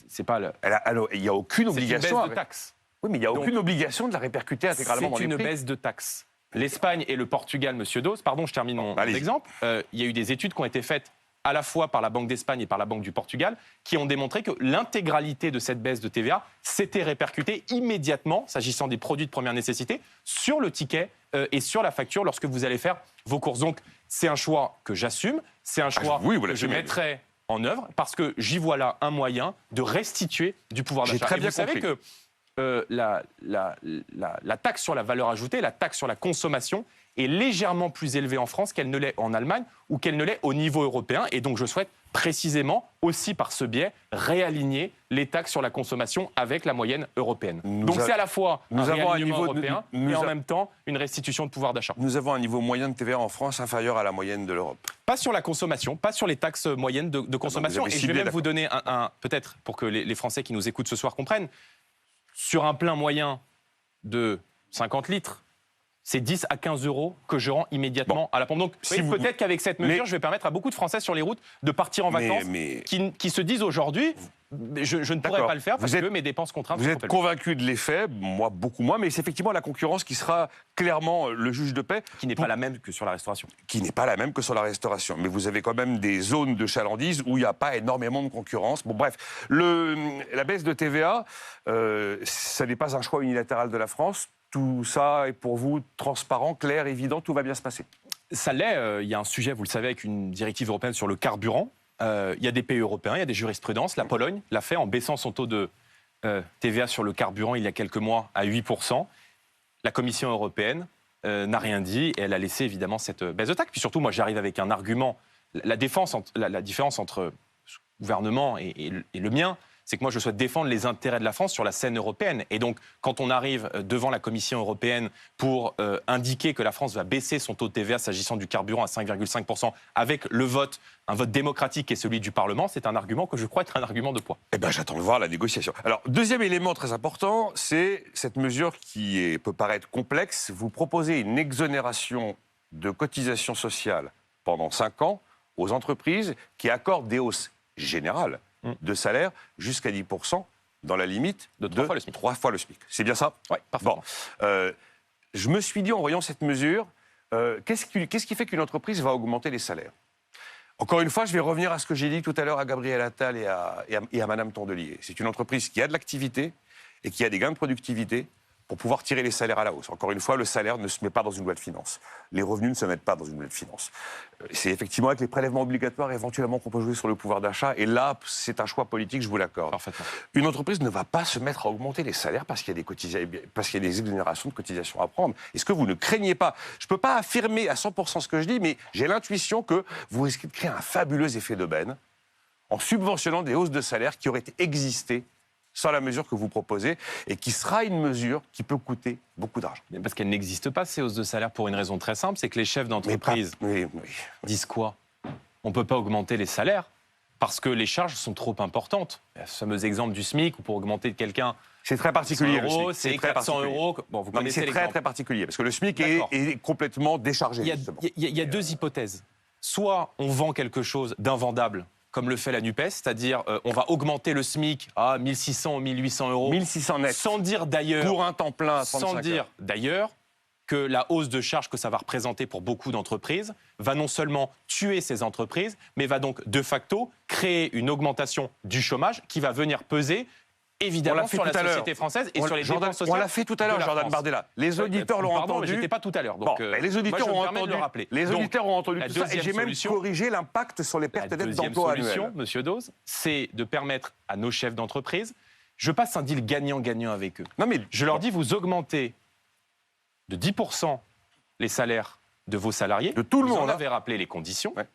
c'est pas le.
Alors, il n'y a aucune
C'est une baisse
obligation.
de taxes.
Oui, mais il n'y a
Donc,
aucune obligation de la répercuter intégralement dans
C'est
les
une
prix.
baisse de taxes. L'Espagne et le Portugal, monsieur Dose, pardon, je termine mon
allez-y.
exemple. Il y a eu des études qui ont été faites à la fois par la Banque d'Espagne et par la Banque du Portugal, qui ont démontré que l'intégralité de cette baisse de TVA s'était répercutée immédiatement, s'agissant des produits de première nécessité, sur le ticket et sur la facture lorsque vous allez faire vos courses. Donc, c'est un choix que j'assume, c'est un choix
oui, vous
que je
l'assumez.
mettrai en œuvre, parce que j'y vois là un moyen de restituer du pouvoir
J'ai
d'achat.
très
Et
bien
vous savez
compris.
que la taxe sur la valeur ajoutée, la taxe sur la consommation, est légèrement plus élevée en France qu'elle ne l'est en Allemagne ou qu'elle ne l'est au niveau européen. Et donc, je souhaite précisément, aussi par ce biais, réaligner les taxes sur la consommation avec la moyenne européenne. Donc, c'est à la fois un réalignement européen et en même temps une restitution de pouvoir d'achat.
Nous avons un niveau moyen de TVA en France inférieur à la moyenne de l'Europe.
Pas sur la consommation, pas sur les taxes moyennes de consommation.
vous avez
Et je vais
ciblé,
même vous donner peut-être pour que les Français qui nous écoutent ce soir comprennent, sur un plein moyen de 50 litres, c'est 10 à 15 euros que je rends immédiatement à la pompe. Donc,
Si vous-
peut-être qu'avec cette mesure, je vais permettre à beaucoup de Français sur les routes de partir en vacances qui se disent aujourd'hui, je ne pourrais
D'accord.
pas le faire parce
Vous êtes-
que mes dépenses contraintes
Vous
sont
êtes
trop élevées.
convaincu de l'effet, moi beaucoup moins, mais c'est effectivement la concurrence qui sera clairement le juge de paix,
Qui n'est pas la même que sur la restauration.
qui n'est pas la même que sur la restauration. Mais vous avez quand même des zones de chalandise où il n'y a pas énormément de concurrence. Bon, bref, la baisse de TVA, ça n'est pas un choix unilatéral de la France. Tout ça est pour vous transparent, clair, évident, tout va bien se passer.
Ça l'est. Il y a un sujet, vous le savez, avec une directive européenne sur le carburant. Il y a des pays européens, il y a des jurisprudences. La Pologne l'a fait en baissant son taux de TVA sur le carburant il y a quelques mois à 8%. La Commission européenne n'a rien dit et elle a laissé évidemment cette baisse de taxe. Puis surtout, moi, j'arrive avec un argument. La différence entre le gouvernement et le mien, c'est que moi, je souhaite défendre les intérêts de la France sur la scène européenne. Et donc, quand on arrive devant la Commission européenne pour indiquer que la France va baisser son taux de TVA s'agissant du carburant à 5,5% avec le vote, un vote démocratique qui est celui du Parlement, c'est un argument que je crois être un argument de poids.
Eh bien, j'attends de voir la négociation. Alors, deuxième élément très important, c'est cette mesure qui peut paraître complexe. Vous proposez une exonération de cotisation sociale pendant 5 ans aux entreprises qui accordent des hausses générales de salaire jusqu'à 10% dans la limite
De 3 fois le SMIC.
3 fois le SMIC. C'est bien ça?
Oui, parfaitement.
Bon. Je me suis dit en voyant cette mesure, qu'est-ce qui fait qu'une entreprise va augmenter les salaires? Encore une fois, je vais revenir à ce que j'ai dit tout à l'heure à Gabriel Attal et à Madame Tondelier. C'est une entreprise qui a de l'activité et qui a des gains de productivité pour pouvoir tirer les salaires à la hausse. Encore une fois, le salaire ne se met pas dans une loi de finances. Les revenus ne se mettent pas dans une loi de finances. C'est effectivement avec les prélèvements obligatoires éventuellement qu'on peut jouer sur le pouvoir d'achat. Et là, c'est un choix politique, je vous l'accorde.
Parfaitement.
Une entreprise ne va pas se mettre à augmenter les salaires parce qu'il y a des exonérations de cotisations à prendre. Est-ce que vous ne craignez pas? Je ne peux pas affirmer à 100% ce que je dis, mais j'ai l'intuition que vous risquez de créer un fabuleux effet d'aubaine en subventionnant des hausses de salaire qui auraient existé sans la mesure que vous proposez, et qui sera une mesure qui peut coûter beaucoup d'argent.
Mais parce qu'elles n'existent pas, ces hausses de salaire, pour une raison très simple, c'est que les chefs d'entreprise
Oui.
disent quoi? On ne peut pas augmenter les salaires parce que les charges sont trop importantes. Ce fameux exemple du SMIC, où pour augmenter quelqu'un,
C'est très particulier, le
100 euros,
SMIC.
c'est
très
400
particulier.
euros. Bon, vous
Non, mais
connaissez
c'est très,
l'exemple.
très particulier, parce que le SMIC
D'accord.
est complètement déchargé,
Il
justement.
y a deux hypothèses. Soit on vend quelque chose d'invendable, comme le fait la NUPES, c'est-à-dire on va augmenter le SMIC à 1600 ou 1800 euros,
1600 net.
sans dire d'ailleurs,
Pour un temps plein à 35
sans dire
heures.
d'ailleurs que la hausse de charges que ça va représenter pour beaucoup d'entreprises va non seulement tuer ces entreprises, mais va donc de facto créer une augmentation du chômage qui va venir peser évidemment sur la société française et sur les dépenses sociales.
On l'a fait tout à l'heure, Jordan Bardella. Les auditeurs l'ont
Pardon,
entendu.
mais j'étais pas tout à l'heure.
Bon, les auditeurs ont entendu. Les auditeurs ont entendu tout ça et j'ai même corrigé l'impact sur les pertes nettes d'emploi annuelles.
La deuxième solution, Monsieur Dose, c'est de permettre à nos chefs d'entreprise, je passe un deal gagnant-gagnant avec eux.
Non, mais
je leur dis, vous augmentez de 10% les salaires de vos salariés.
De tout le monde.
Vous en avez rappelé les conditions.
Ouais.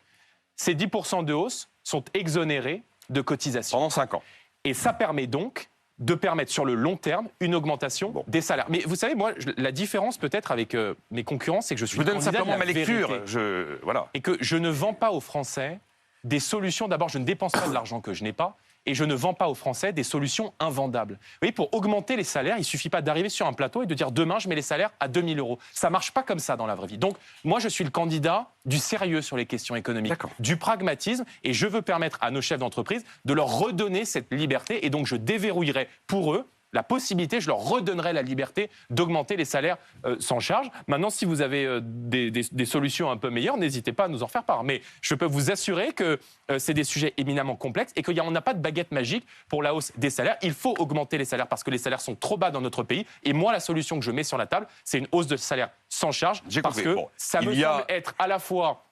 Ces 10% de hausse sont exonérés de cotisations.
Pendant 5 ans.
Et ça permet donc de permettre sur le long terme une augmentation des salaires. Mais vous savez, moi, la différence peut-être avec mes concurrents, c'est que je suis
Je vous donne
candidat
simplement
de la
ma lecture.
vérité.
Voilà.
Et que je ne vends pas aux Français des solutions. D'abord, je ne dépense pas de l'argent que je n'ai pas. Et je ne vends pas aux Français des solutions invendables. Vous voyez, pour augmenter les salaires, il ne suffit pas d'arriver sur un plateau et de dire demain, je mets les salaires à 2 000 €. Ça ne marche pas comme ça dans la vraie vie. Donc, moi, je suis le candidat du sérieux sur les questions économiques, du pragmatisme, et je veux permettre à nos chefs d'entreprise de leur redonner cette liberté. Et donc, je déverrouillerai pour eux la possibilité, je leur redonnerai la liberté d'augmenter les salaires sans charge. Maintenant, si vous avez des solutions un peu meilleures, n'hésitez pas à nous en faire part. Mais je peux vous assurer que c'est des sujets éminemment complexes et qu'on n'a pas de baguette magique pour la hausse des salaires. Il faut augmenter les salaires parce que les salaires sont trop bas dans notre pays. Et moi, la solution que je mets sur la table, c'est une hausse de salaire sans charge parce que ça me semble être à la fois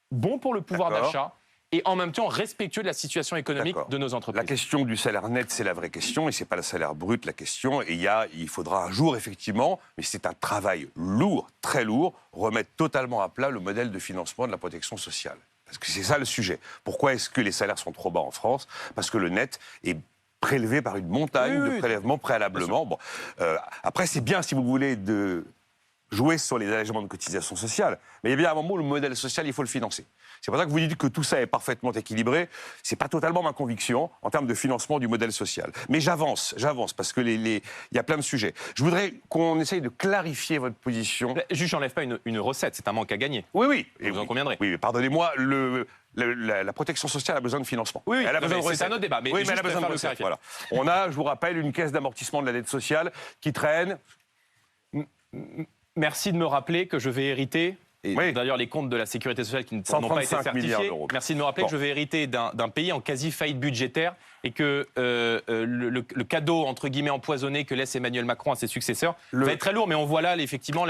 bon pour le pouvoir d'achat et en même temps respectueux de la situation économique de nos entreprises.
La question du salaire net, c'est la vraie question, et ce n'est pas le salaire brut la question. Et il faudra un jour, effectivement, mais c'est un travail lourd, très lourd, remettre totalement à plat le modèle de financement de la protection sociale. Parce que c'est ça le sujet. Pourquoi est-ce que les salaires sont trop bas en France? Parce que le net est prélevé par une montagne de prélèvements préalablement. Bon, après, c'est bien, si vous voulez, de jouer sur les allégements de cotisations sociales, mais il y a bien un moment où le modèle social, il faut le financer. C'est pour ça que vous dites que tout ça est parfaitement équilibré. Ce n'est pas totalement ma conviction en termes de financement du modèle social. Mais j'avance, parce que il y a plein de sujets. Je voudrais qu'on essaye de clarifier votre position.
Juste, j'enlève pas une recette, c'est un manque à gagner.
Oui.
Vous en conviendrez.
Oui, mais pardonnez-moi, la protection sociale a besoin de financement.
Oui,
elle a besoin de
c'est un autre débat. Mais
elle a besoin de recettes. Voilà. On a, je vous rappelle, une caisse d'amortissement de la dette sociale qui traîne.
Merci de me rappeler que je vais hériter. Et d'ailleurs, les comptes de la sécurité sociale qui n'ont pas été certifiés. Merci de me rappeler que je vais hériter d'un pays en quasi-faillite budgétaire et que le cadeau, entre guillemets, empoisonné que laisse Emmanuel Macron à ses successeurs va être très lourd. Mais on voit là, effectivement,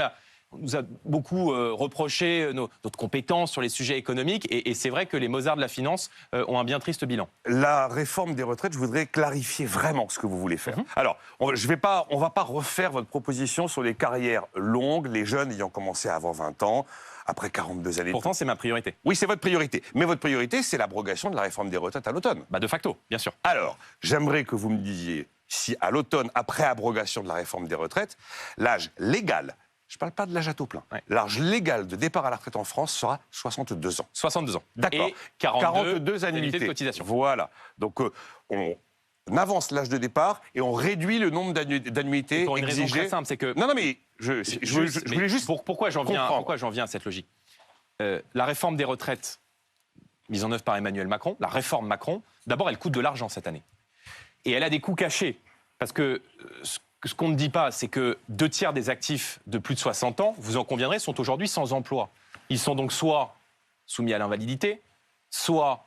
on nous a beaucoup reproché notre compétence sur les sujets économiques. Et c'est vrai que les Mozart de la finance ont un bien triste bilan.
La réforme des retraites, je voudrais clarifier vraiment ce que vous voulez faire. Alors, on ne va pas refaire votre proposition sur les carrières longues, les jeunes ayant commencé avant 20 ans, après 42 années.
Pourtant, c'est ma priorité.
Oui, c'est votre priorité. Mais votre priorité, c'est l'abrogation de la réforme des retraites à l'automne.
De facto, bien sûr.
Alors, j'aimerais que vous me disiez si à l'automne, après abrogation de la réforme des retraites, l'âge légal, je ne parle pas de l'âge à taux plein, l'âge légal de départ à la retraite en France sera 62 ans.
62 ans.
D'accord.
Et 42 annuités de cotisation.
Voilà. Donc, on avance l'âge de départ et on réduit le nombre d'annuités
pour une raison très simple, c'est que...
Non, mais je voulais juste
pourquoi j'en viens à cette logique. La réforme des retraites mise en œuvre par Emmanuel Macron, la réforme Macron, d'abord, elle coûte de l'argent cette année. Et elle a des coûts cachés. Parce que ce qu'on ne dit pas, c'est que 2 tiers des actifs de plus de 60 ans, vous en conviendrez, sont aujourd'hui sans emploi. Ils sont donc soit soumis à l'invalidité, soit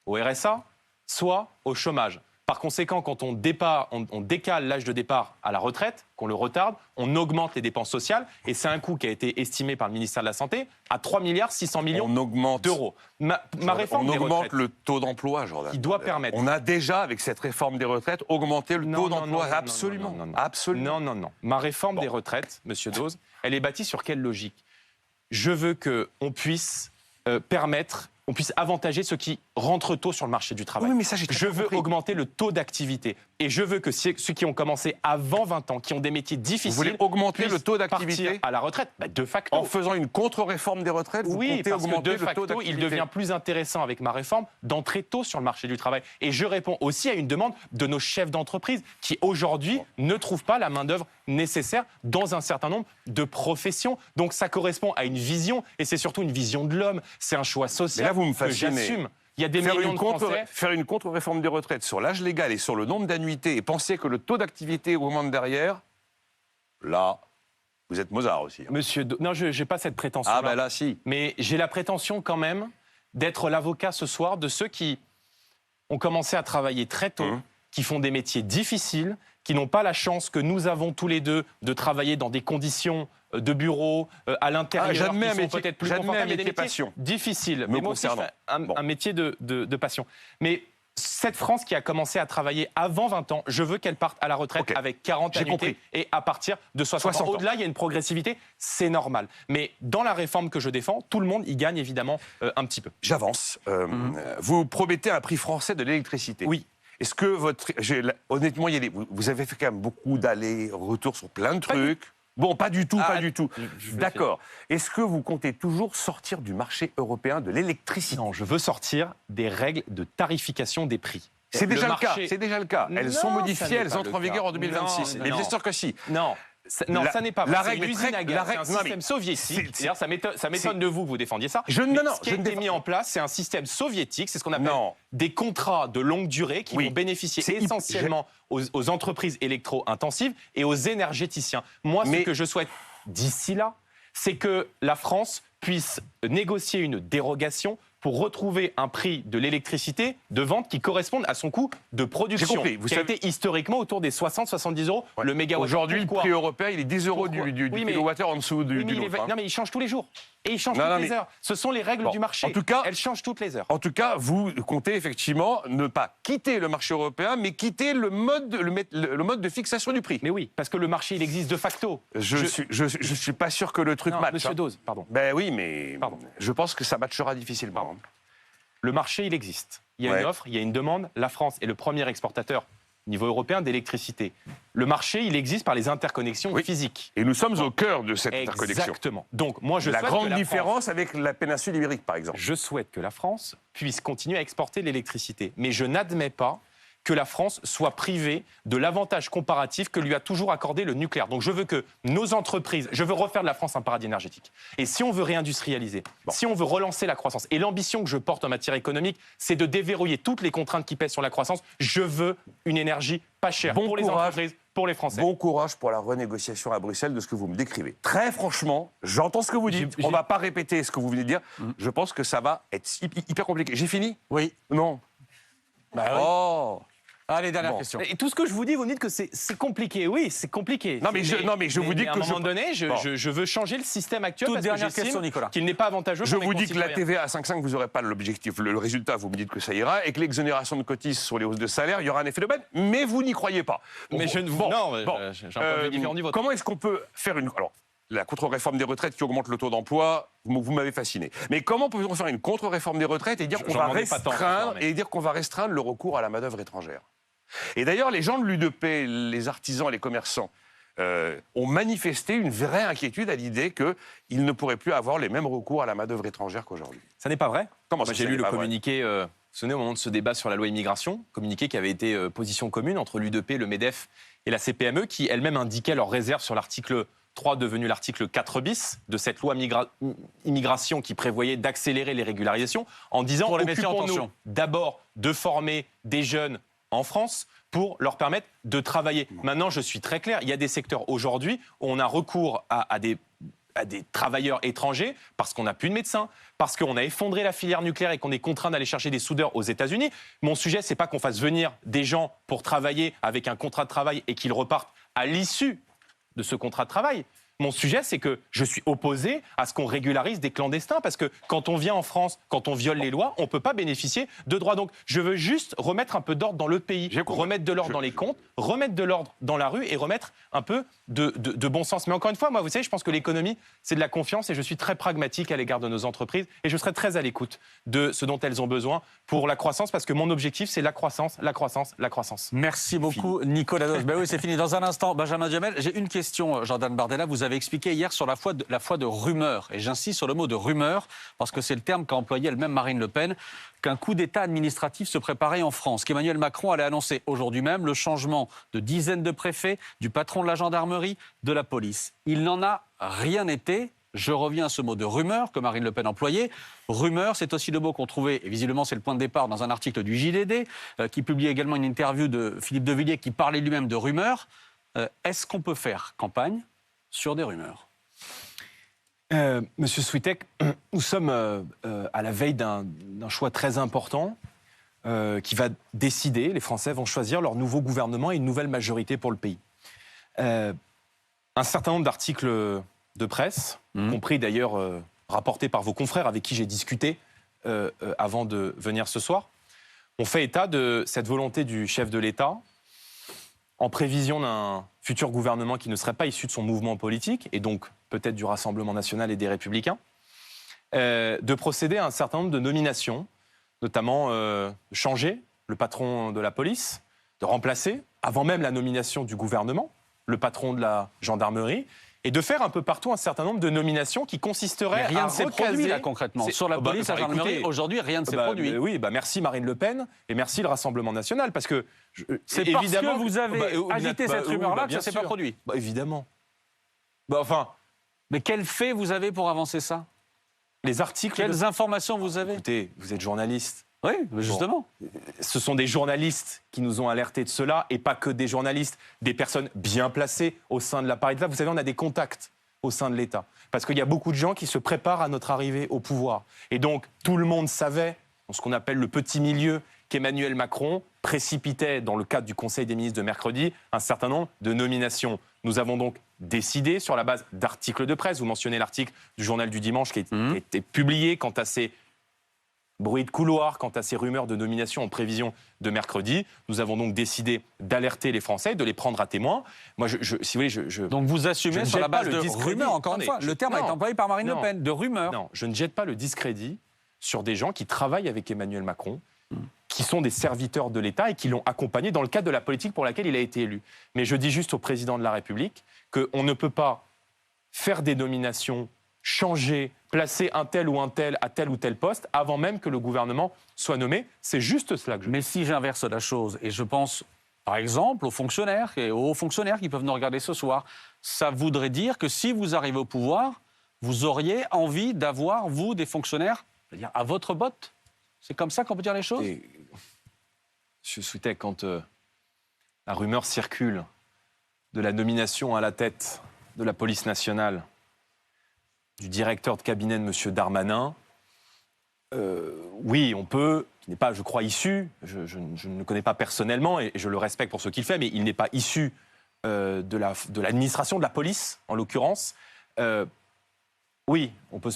au RSA, soit au chômage. Par conséquent, quand on décale l'âge de départ à la retraite, qu'on le retarde, on augmente les dépenses sociales. Et c'est un coût qui a été estimé par le ministère de la Santé à 3,6 milliards d'euros. Ma réforme
on
des
augmente
retraites,
le taux d'emploi, Jordan.
qui doit permettre...
On a déjà, avec cette réforme des retraites, augmenté le taux d'emploi. Absolument. Absolument.
Non. Ma réforme des retraites, Monsieur Dose, elle est bâtie sur quelle logique? Je veux qu'on puisse on puisse avantager ceux qui rentrent tôt sur le marché du travail.
Oui, mais ça, je
veux augmenter le taux d'activité. Et je veux que ceux qui ont commencé avant 20 ans, qui ont des métiers difficiles...
Vous voulez augmenter le taux d'activité
partir à la retraite? De facto.
En faisant une contre-réforme des retraites, vous comptez augmenter le taux d'activité.
Il devient plus intéressant avec ma réforme d'entrer tôt sur le marché du travail. Et je réponds aussi à une demande de nos chefs d'entreprise qui, aujourd'hui, ne trouvent pas la main-d'œuvre nécessaire dans un certain nombre de professions. Donc ça correspond à une vision, et c'est surtout une vision de l'homme. C'est un choix social.
Mais là, vous me
que
fascinez.
j'assume. Il y a des millions de Français...
Faire une contre-réforme des retraites sur l'âge légal et sur le nombre d'annuités et penser que le taux d'activité augmente derrière, là, vous êtes Mozart aussi.
Monsieur, non, je n'ai pas cette prétention-là.
Ah ben là, si.
Mais j'ai la prétention quand même d'être l'avocat ce soir de ceux qui ont commencé à travailler très tôt, qui font des métiers difficiles, qui n'ont pas la chance que nous avons tous les deux de travailler dans des conditions de bureau, à l'intérieur,
j'admets
qui
un
sont
métier-
peut-être plus
j'admets un
confortables, mais des
métier
métiers
passion.
difficiles.
Me
Mais moi aussi, je
concernant.
fais un métier de passion. Mais cette France qui a commencé à travailler avant 20 ans, je veux qu'elle parte à la retraite
Ok.
avec 40
J'ai
annuités
compris.
et à partir de 60
60
ans.
ans.
Au-delà, il y a une progressivité, c'est normal. Mais dans la réforme que je défends, tout le monde y gagne évidemment un petit peu.
J'avance. Vous promettez un prix français de l'électricité.
Oui.
Est-ce que honnêtement, vous avez fait quand même beaucoup d'allers-retours sur plein de trucs. Bon, pas du tout, pas du tout. D'accord. Est-ce que vous comptez toujours sortir du marché européen de l'électricité?
Non, je veux sortir des règles de tarification des prix.
C'est déjà le cas.
marché-
C'est déjà le cas. Elles
Non,
sont
ça
modifiées,
n'est
elles
pas
entrent
le
en vigueur
cas.
en 2026.
Non,
Et bien
non.
sûr que si.
Non. Ça n'est pas vrai.
la
C'est
règle est
l'usine
très-
à gaz.
la
C'est
règle-
un
non,
système
mais
soviétique.
c'est-
D'ailleurs, ça m'étonne de vous que vous défendiez ça.
Je-
Mais
non, non,
ce qui
je
a
ne
été
défends-
mis en place, c'est un système soviétique. C'est ce qu'on appelle
Non.
des contrats de longue durée qui
Oui.
vont bénéficier
C'est
essentiellement aux entreprises électro-intensives et aux énergéticiens. Moi, ce
Mais-
que je souhaite d'ici là, c'est que la France puisse négocier une dérogation pour retrouver un prix de l'électricité de vente qui corresponde à son coût de production,
J'ai compris. Vous
qui a
savez-
été historiquement autour des 60-70 euros
Ouais.
le mégawatt.
Aujourd'hui, le
Pourquoi
prix européen, il est 10 euros
Pourquoi
du
Oui, mais-
kilowattheure en dessous
Oui, mais
du
il est
nôtre. hein.
non, mais il change tous les jours. Et il change
Non,
toutes
non,
les
mais-
heures. Ce sont les règles
Bon,
du marché.
en tout cas-
elles changent toutes les heures.
En tout cas, vous comptez effectivement ne pas quitter le marché européen, mais quitter le mode de fixation du prix.
Mais oui, parce que le marché, il existe de facto.
Je suis pas sûr que le truc
Non,
matche.
Monsieur
hein.
Dose, pardon.
Ben oui, mais
Pardon.
je pense que ça matchera difficilement.
Le marché, il existe. Il y a
Ouais.
une offre, il y a une demande. La France est le premier exportateur au niveau européen d'électricité. Le marché, il existe par les interconnexions
Oui.
physiques.
Et nous sommes au cœur de cette interconnexion.
Exactement. Donc, moi, je
La
souhaite
grande
que la
différence avec la péninsule ibérique, par exemple.
Je souhaite que la France puisse continuer à exporter l'électricité. Mais je n'admets pas que la France soit privée de l'avantage comparatif que lui a toujours accordé le nucléaire. Donc je veux que nos entreprises, je veux refaire de la France un paradis énergétique. Et si on veut réindustrialiser, si on veut relancer la croissance, et l'ambition que je porte en matière économique, c'est de déverrouiller toutes les contraintes qui pèsent sur la croissance, je veux une énergie pas chère
Bon
pour les
courage.
entreprises, pour les Français.
Bon courage pour la renégociation à Bruxelles de ce que vous me décrivez. Très franchement, j'entends ce que vous dites. On ne va pas répéter ce que vous venez de dire. Je pense que ça va être hyper compliqué. J'ai fini?
Oui.
Non.
Bah oui.
Oh.
Allez, dernière
Bon.
question.
Et tout ce que je vous dis, vous me dites que c'est compliqué. Oui, c'est compliqué.
Non, mais je vous dis
à un
que
moment donné,
Bon.
je veux changer le système actuel
Toute
parce
dernière
que j'estime
question, Nicolas.
qu'il n'est pas avantageux
Je
pour
vous
mes
dis que la
concitoyens.
TVA à 5,5, vous n'aurez pas l'objectif. Le résultat, vous me dites que ça ira. Et que l'exonération de cotises sur les hausses de salaire, il y aura un effet de bête. Mais vous n'y croyez pas.
Mais je ne vous... Non, j'ai un point de vue différent du vôtre.
Comment est-ce qu'on peut faire une... Alors, la contre-réforme des retraites qui augmente le taux d'emploi, vous m'avez fasciné. Mais comment peut-on faire une contre-réforme des retraites et dire qu'on
J'en
va
demandais pas tant,
restreindre
mais-
et dire qu'on va restreindre le recours à la main-d'œuvre étrangère? Et d'ailleurs, les gens de l'UDP, les artisans et les commerçants, ont manifesté une vraie inquiétude à l'idée qu'ils ne pourraient plus avoir les mêmes recours à la main-d'œuvre étrangère qu'aujourd'hui.
Ça n'est pas vrai.
Comment
Moi,
ça,
j'ai
ça
lu
n'est
le
pas vrai
communiqué, vous vous souvenez, au moment de ce débat sur la loi immigration, communiqué qui avait été position commune entre l'UDP, le MEDEF et la CPME, qui elle-même indiquait leurs réserves sur l'article 3, devenu l'article 4 bis, de cette loi immigration qui prévoyait d'accélérer les régularisations, en disant
Pour les métiers en
occupons-nous
tension.
d'abord de former des jeunes en France pour leur permettre de travailler. Maintenant, je suis très clair, il y a des secteurs aujourd'hui où on a recours à des travailleurs étrangers parce qu'on n'a plus de médecins, parce qu'on a effondré la filière nucléaire et qu'on est contraint d'aller chercher des soudeurs aux États-Unis. Mon sujet, c'est pas qu'on fasse venir des gens pour travailler avec un contrat de travail et qu'ils repartent à l'issue de ce contrat de travail. Mon sujet, c'est que je suis opposé à ce qu'on régularise des clandestins, parce que quand on vient en France, quand on viole les lois, on ne peut pas bénéficier de droits. Donc je veux juste remettre un peu d'ordre dans le pays,
J'ai compris.
remettre de l'ordre dans les comptes, remettre de l'ordre dans la rue et remettre un peu de bon sens. Mais encore une fois, moi, vous savez, je pense que l'économie, c'est de la confiance et je suis très pragmatique à l'égard de nos entreprises et je serai très à l'écoute de ce dont elles ont besoin pour la croissance, parce que mon objectif, c'est la croissance, la croissance, la croissance.
Merci beaucoup, Nicolas Dose. Ben oui, c'est fini. Dans un instant, Benjamin Duhamel, j'ai une question, Jordan Bardella. Vous avez expliqué hier sur la foi de rumeur, et j'insiste sur le mot de rumeur, parce que c'est le terme qu'a employé elle-même Marine Le Pen, qu'un coup d'État administratif se préparait en France, qu'Emmanuel Macron allait annoncer aujourd'hui même le changement de dizaines de préfets, du patron de la gendarmerie, de la police. Il n'en a rien été. Je reviens à ce mot de rumeur que Marine Le Pen employait. Rumeur, c'est aussi le mot qu'on trouvait, et visiblement c'est le point de départ, dans un article du JDD, qui publiait également une interview de Philippe de Villiers qui parlait lui-même de rumeurs. Est-ce qu'on peut faire campagne sur des rumeurs ?
Monsieur Switek, nous sommes à la veille d'un choix très important. qui va décider, les Français vont choisir leur nouveau gouvernement et une nouvelle majorité pour le pays. Un certain nombre d'articles de presse, compris d'ailleurs rapportés par vos confrères avec qui j'ai discuté avant de venir ce soir, ont fait état de cette volonté du chef de l'État, en prévision d'un futur gouvernement qui ne serait pas issu de son mouvement politique, et donc peut-être du Rassemblement national et des Républicains, de procéder à un certain nombre de nominations, notamment changer le patron de la police, de remplacer, avant même la nomination du gouvernement, le patron de la gendarmerie, et de faire un peu partout un certain nombre de nominations qui consisteraient
Rien
à
ne s'est
recaser...
produit là concrètement. Sur la police, la gendarmerie,
écoutez,
aujourd'hui, rien ne s'est produit.
Oui, merci Marine Le Pen et merci le Rassemblement national, parce que...
C'est parce que vous avez agité cette rumeur-là que ça ne s'est pas
sûr.
produit.
Évidemment. Enfin,
Mais quels faits vous avez pour avancer ça?
les articles...
Quelles informations vous avez?
Écoutez, vous êtes journaliste.
Oui, mais justement.
Ce sont des journalistes qui nous ont alertés de cela, et pas que des journalistes, des personnes bien placées au sein de l'appareil d'État. Vous savez, on a des contacts au sein de l'État, parce qu'il y a beaucoup de gens qui se préparent à notre arrivée au pouvoir. Et donc, tout le monde savait, dans ce qu'on appelle le petit milieu, qu'Emmanuel Macron précipitait, dans le cadre du Conseil des ministres de mercredi, un certain nombre de nominations. Nous avons donc décidé, sur la base d'articles de presse, vous mentionnez l'article du Journal du Dimanche qui a été publié quant à ces bruits de couloir, quant à ces rumeurs de nomination en prévision de mercredi. Nous avons donc décidé d'alerter les Français, de les prendre à témoin. Moi, si vous voulez,
Donc vous assumez sur la base de rumeurs, encore une fois.
Attendez,
Le terme a été employé par Marine Le Pen, de rumeurs.
Non, je ne jette pas le discrédit sur des gens qui travaillent avec Emmanuel Macron, qui sont des serviteurs de l'État et qui l'ont accompagné dans le cadre de la politique pour laquelle il a été élu. Mais je dis juste au président de la République qu'on ne peut pas faire des nominations, changer, placer un tel ou tel à tel ou tel poste avant même que le gouvernement soit nommé. C'est juste cela que je dis.
Mais si j'inverse la chose, et je pense par exemple aux fonctionnaires et aux hauts fonctionnaires qui peuvent nous regarder ce soir, ça voudrait dire que si vous arrivez au pouvoir, vous auriez envie d'avoir, vous, des fonctionnaires, c'est-à-dire à votre botte. C'est comme ça qu'on peut dire les choses?
Et je souhaitais, quand la rumeur circule de la nomination à la tête de la police nationale du directeur de cabinet de M. Darmanin, oui, on peut, qui n'est pas, je crois, issu, je ne le connais pas personnellement et je le respecte pour ce qu'il fait, mais il n'est pas issu de l'administration de la police, en l'occurrence. Oui, on peut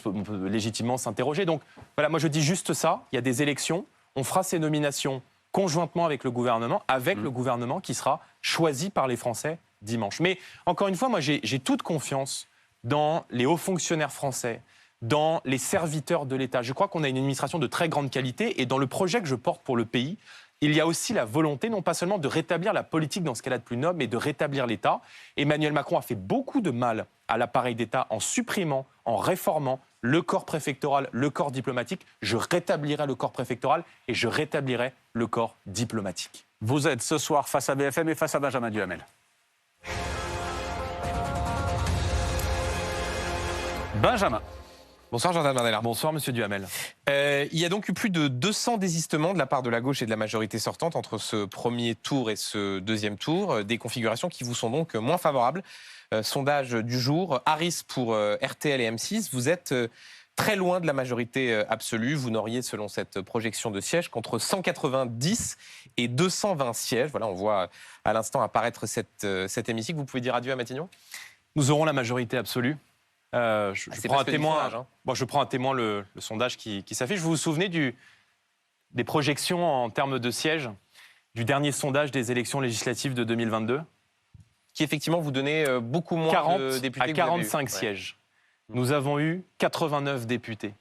légitimement s'interroger. Donc voilà, moi je dis juste ça, il y a des élections, on fera ces nominations conjointement avec le gouvernement qui sera choisi par les Français dimanche. Mais encore une fois, moi j'ai toute confiance dans les hauts fonctionnaires français, dans les serviteurs de l'État. Je crois qu'on a une administration de très grande qualité et dans le projet que je porte pour le pays, il y a aussi la volonté, non pas seulement de rétablir la politique dans ce qu'elle a de plus noble, mais de rétablir l'État. Emmanuel Macron a fait beaucoup de mal à l'appareil d'État en supprimant, en réformant le corps préfectoral, le corps diplomatique. Je rétablirai le corps préfectoral et je rétablirai le corps diplomatique.
Vous êtes ce soir face à BFM et face à Benjamin Duhamel. Benjamin.
Bonsoir Jordan Bardella.
Bonsoir Monsieur Duhamel.
Il y a donc eu plus de 200 désistements de la part de la gauche et de la majorité sortante entre ce premier tour et ce deuxième tour, des configurations qui vous sont donc moins favorables. Sondage du jour, Harris pour RTL et M6, vous êtes très loin de la majorité absolue. Vous n'auriez, selon cette projection de sièges, qu'entre 190 et 220 sièges. Voilà, on voit à l'instant apparaître cet hémicycle. Vous pouvez dire adieu à Matignon ?
Nous aurons la majorité absolue. Je prends à témoin le sondage qui s'affiche. Vous vous souvenez des projections en termes de sièges du dernier sondage des élections législatives de 2022 ?
Qui effectivement vous donnait beaucoup moins
40
de députés.
à 45 sièges. Nous avons eu 89 députés.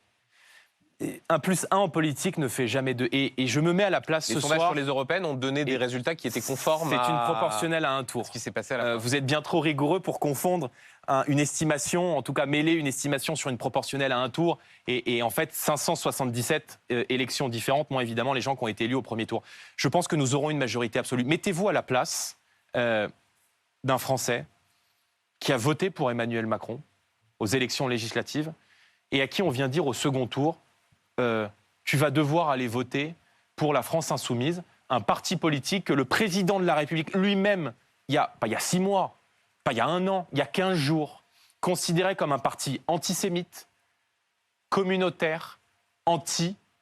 Et 1+1 en politique ne fait jamais 2. Et je me mets à la place
Les
ce
sondages
soir.
sur les européennes ont donné des résultats qui étaient conformes
C'est une proportionnelle à un tour.
ce qui s'est passé à la fin.
Vous êtes bien trop rigoureux pour confondre une estimation, en tout cas mêler une estimation sur une proportionnelle à un tour et en fait 577 élections différentes, moins évidemment les gens qui ont été élus au premier tour. Je pense que nous aurons une majorité absolue. Mettez-vous à la place d'un Français qui a voté pour Emmanuel Macron aux élections législatives et à qui on vient dire au second tour tu vas devoir aller voter pour la France insoumise, un parti politique que le président de la République lui-même, pas il y a 6 mois, pas il y a 1 an, il y a 15 jours, considérait comme un parti antisémite, communautaire,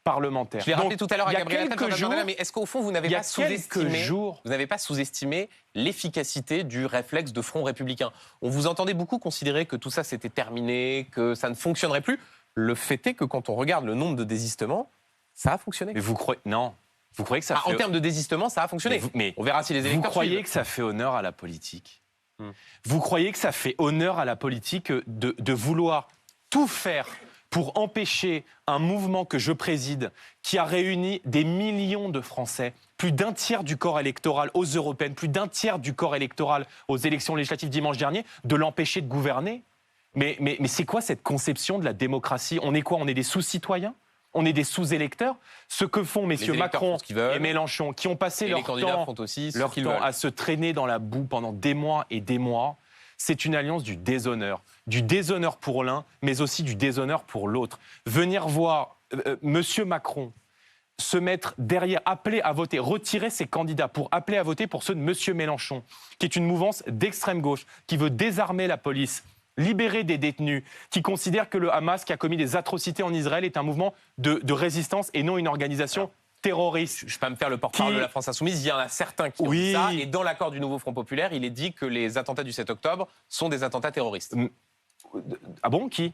parlementaire.
Je l'ai rappelé tout à l'heure à
il y a
Gabriel Attal,
quelques
Jordan Bardella,
jours-
mais est-ce qu'au fond, vous n'avez
il y a
pas
quelques
sous-estimé
jours-
vous n'avez pas sous-estimé l'efficacité du réflexe de front républicain? On vous entendait beaucoup considérer que tout ça c'était terminé, que ça ne fonctionnerait plus. Le fait est que quand on regarde le nombre de désistements, ça a fonctionné.
Mais vous croyez... Non. Vous croyez que ça fait...
En termes de désistements, ça a fonctionné.
Mais
On verra si les électeurs
vous croyez
suivent.
que ça fait honneur à la politique? Vous croyez que ça fait honneur à la politique de vouloir tout faire pour empêcher un mouvement que je préside, qui a réuni des millions de Français, plus d'un tiers du corps électoral aux européennes, plus d'un tiers du corps électoral aux élections législatives dimanche dernier, de l'empêcher de gouverner? Mais c'est quoi cette conception de la démocratie? On est quoi? On est des sous-citoyens? On est des sous-électeurs? Ce que font messieurs
électeurs
Macron
font ce qu'ils veulent.
et Mélenchon, qui ont passé
Et
leur
les candidats
temps,
font aussi ce
leur
qu'ils
temps
veulent.
à se traîner dans la boue pendant des mois et des mois, c'est une alliance du déshonneur pour l'un, mais aussi du déshonneur pour l'autre. Venir voir monsieur Macron se mettre derrière, appeler à voter, retirer ses candidats pour appeler à voter pour ceux de monsieur Mélenchon, qui est une mouvance d'extrême gauche, qui veut désarmer la police, libérer des détenus, qui considère que le Hamas, qui a commis des atrocités en Israël, est un mouvement de résistance et non une organisation terroriste.
Je ne vais pas me faire le porte-parole de la France Insoumise. Il y en a certains qui ont dit ça. Et dans l'accord du nouveau Front Populaire, il est dit que les attentats du 7 octobre sont des attentats terroristes.
Ah bon, qui?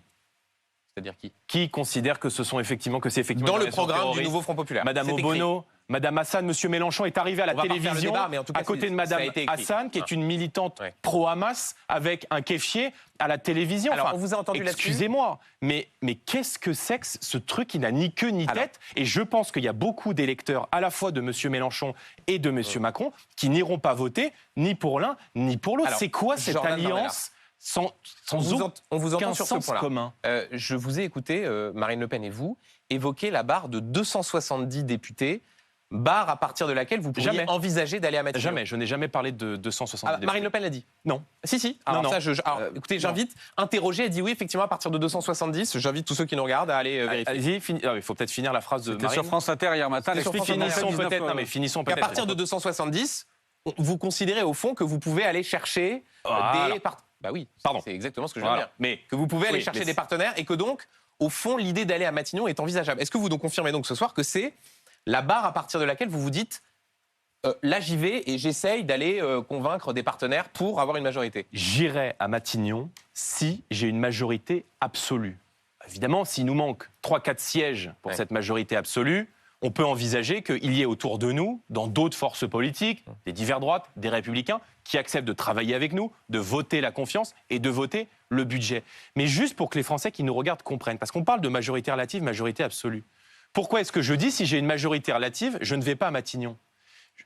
C'est-à-dire qui?
Qui considère que c'est effectivement
Dans
une
le
organisation
programme du
terroriste?
nouveau Front Populaire.
Madame
C'est écrit.
Obono, Madame Hassan, Monsieur Mélenchon est arrivé à la
On va pas refaire le
télévision
débat, mais en tout cas,
à côté de
ça a
Madame
été écrit.
Hassan, qui est une militante
Ouais.
pro-Hamas, avec un kéfier à la télévision.
Alors, on vous a entendu là-dessus.
Excusez-moi, mais qu'est-ce que c'est que ce truc qui n'a ni queue ni
Alors.
tête? Et je pense qu'il y a beaucoup d'électeurs, à la fois de Monsieur Mélenchon et de Monsieur Macron, qui n'iront pas voter ni pour l'un ni pour l'autre.
Alors,
C'est quoi cette
Jordan Bardella.
alliance sans
On vous
aucun
entend sur ce
sens
point-là.
commun?
Je vous ai écouté, Marine Le Pen et vous, évoquer la barre de 270 députés, barre à partir de laquelle vous pourriez
Jamais.
envisager d'aller à Matignon.
Jamais, je n'ai jamais parlé de 270
Marine Le Pen l'a dit.
Non.
Si. Alors
Non,
ça,
non.
écoutez, j'invite, interroger, elle dit oui, effectivement, à partir de 270, j'invite tous ceux qui nous regardent à aller vérifier.
Allez-y, il faut peut-être finir la phrase de
C'était
Marine.
sur France Inter hier matin.
C'était sur
Elle explique
France Inter.
qu'il
Finissons
manquait
peut-être.
19,
Non, mais finissons
Qu'à
peut-être.
partir de 270, vous considérez au fond que vous pouvez aller chercher
Voilà.
des partenaires. Bah oui,
Pardon.
c'est exactement ce que je viens de
Voilà.
dire.
Mais
Que vous pouvez aller
Oui,
chercher
mais
des partenaires et que donc, au fond, l'idée d'aller à Matignon est envisageable. Est-ce que vous donc confirmez donc ce soir que c'est la barre à partir de laquelle vous vous dites là j'y vais et j'essaye d'aller convaincre des partenaires pour avoir une majorité?
j'irai à Matignon si j'ai une majorité absolue. Évidemment, s'il nous manque 3-4 sièges pour
Ouais.
cette majorité absolue, on peut envisager qu'il y ait autour de nous, dans d'autres forces politiques, des divers droites, des républicains, qui acceptent de travailler avec nous, de voter la confiance et de voter le budget. Mais juste pour que les Français qui nous regardent comprennent, parce qu'on parle de majorité relative, majorité absolue. Pourquoi est-ce que je dis, si j'ai une majorité relative, je ne vais pas à Matignon?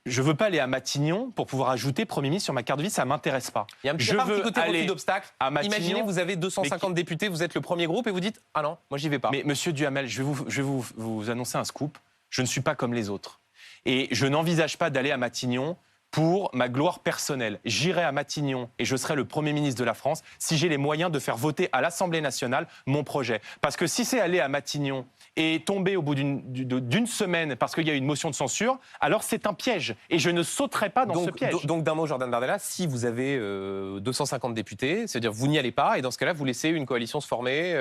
Je ne veux pas aller à Matignon pour pouvoir ajouter Premier ministre sur ma carte de visite, ça ne m'intéresse pas.
Il y a un petit
Je
peu un petit
veux
côté refus
aller
d'obstacle.
à Matignon.
Imaginez, vous avez 250 députés, vous êtes le premier groupe et vous dites ah non, moi j'y vais pas.
Mais monsieur Duhamel, je vais vous annoncer un scoop. Je ne suis pas comme les autres. Et je n'envisage pas d'aller à Matignon pour ma gloire personnelle. J'irai à Matignon et je serai le Premier ministre de la France si j'ai les moyens de faire voter à l'Assemblée nationale mon projet. Parce que si c'est aller à Matignon et tomber au bout d'une semaine parce qu'il y a une motion de censure, alors c'est un piège. Et je ne sauterai pas dans ce piège.
Donc d'un mot, Jordan Bardella, si vous avez 250 députés, c'est-à-dire vous n'y allez pas et dans ce cas-là, vous laissez une coalition se former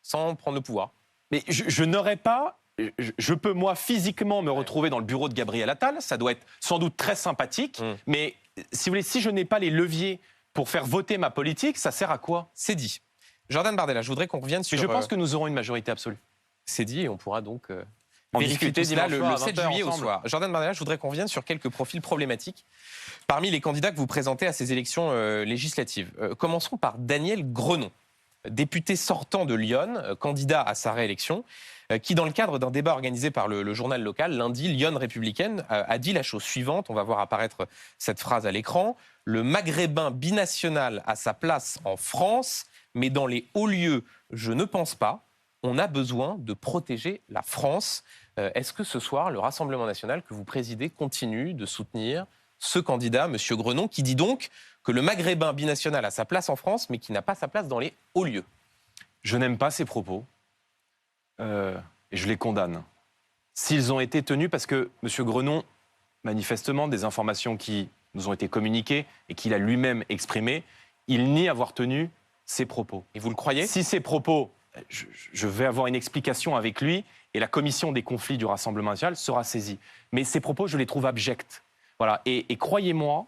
sans prendre le pouvoir.
Mais je n'aurais pas... Je peux, moi, physiquement me retrouver dans le bureau de Gabriel Attal. Ça doit être sans doute très sympathique. Mais si vous voulez, si je n'ai pas les leviers pour faire voter ma politique, ça sert à quoi?
C'est dit. Jordan Bardella, je voudrais qu'on revienne sur...
Et je pense que nous aurons une majorité absolue.
C'est dit et on pourra donc
En
vérifier
discuter
tout cela
dimanche
le
soir à
7
20h
juillet au
ensemble.
soir. Jordan Bardella, je voudrais qu'on revienne sur quelques profils problématiques parmi les candidats que vous présentez à ces élections législatives. Commençons par Daniel Grenon, député sortant de Lyon, candidat à sa réélection, qui, dans le cadre d'un débat organisé par le journal local, lundi, Lyon Républicaine, a dit la chose suivante. On va voir apparaître cette phrase à l'écran. Le maghrébin binational a sa place en France, mais dans les hauts lieux, je ne pense pas. On a besoin de protéger la France. Est-ce que ce soir, le Rassemblement national que vous présidez continue de soutenir ce candidat, M. Grenon, qui dit donc que le maghrébin binational a sa place en France, mais qui n'a pas sa place dans les hauts lieux?
Je n'aime pas ces propos. Et je les condamne. S'ils ont été tenus, parce que M. Grenon, manifestement, des informations qui nous ont été communiquées et qu'il a lui-même exprimées, il nie avoir tenu ces propos.
Et vous le croyez?
Si ces propos, je vais avoir une explication avec lui et la commission des conflits du Rassemblement national sera saisie. Mais ces propos, je les trouve abjects. Voilà. Et croyez-moi,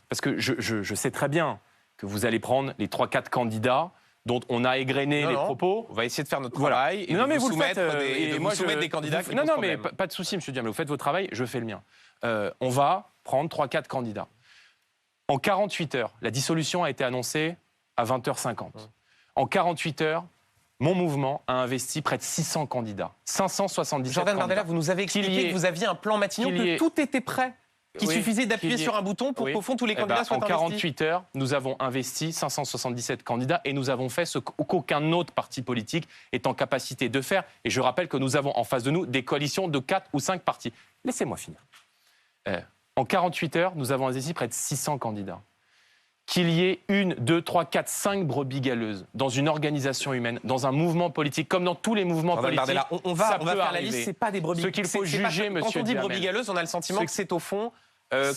parce que je sais très bien que vous allez prendre les 3-4 candidats dont on a égrené les propos.
On va essayer de faire notre
Voilà.
travail et
non,
de
mais
vous
vous le faites,
soumettre des candidats qui
non,
posent
non, mais
problème.
pas de souci, monsieur Diamel. Vous faites votre travail, je fais le mien. On va prendre 3-4 candidats. En 48 heures, la dissolution a été annoncée à 20h50. En 48 heures, mon mouvement a investi près de 600 candidats. 577
Jordan
candidats.
Bardella, vous nous avez expliqué que vous aviez un plan Matignon, que tout était prêt, qu'il suffisait d'appuyer sur un bouton pour qu'au fond tous les candidats soient investis.
En 48 heures, nous avons investi 577 candidats et nous avons fait ce qu'aucun autre parti politique est en capacité de faire. Et je rappelle que nous avons en face de nous des coalitions de 4 ou 5 partis. Laissez-moi finir. En 48 heures, nous avons investi près de 600 candidats. Qu'il y ait 1, 2, 3, 4, 5 brebis galeuses dans une organisation humaine, dans un mouvement politique, comme dans tous les mouvements politiques,
Bardella, on va
ça peut
faire la
arriver.
liste, c'est pas des brebis.
Ce qu'il faut
c'est pas
juger,
ça.
monsieur
Quand on dit
Duhamel,
brebis galeuses, on a le sentiment que c'est au fond,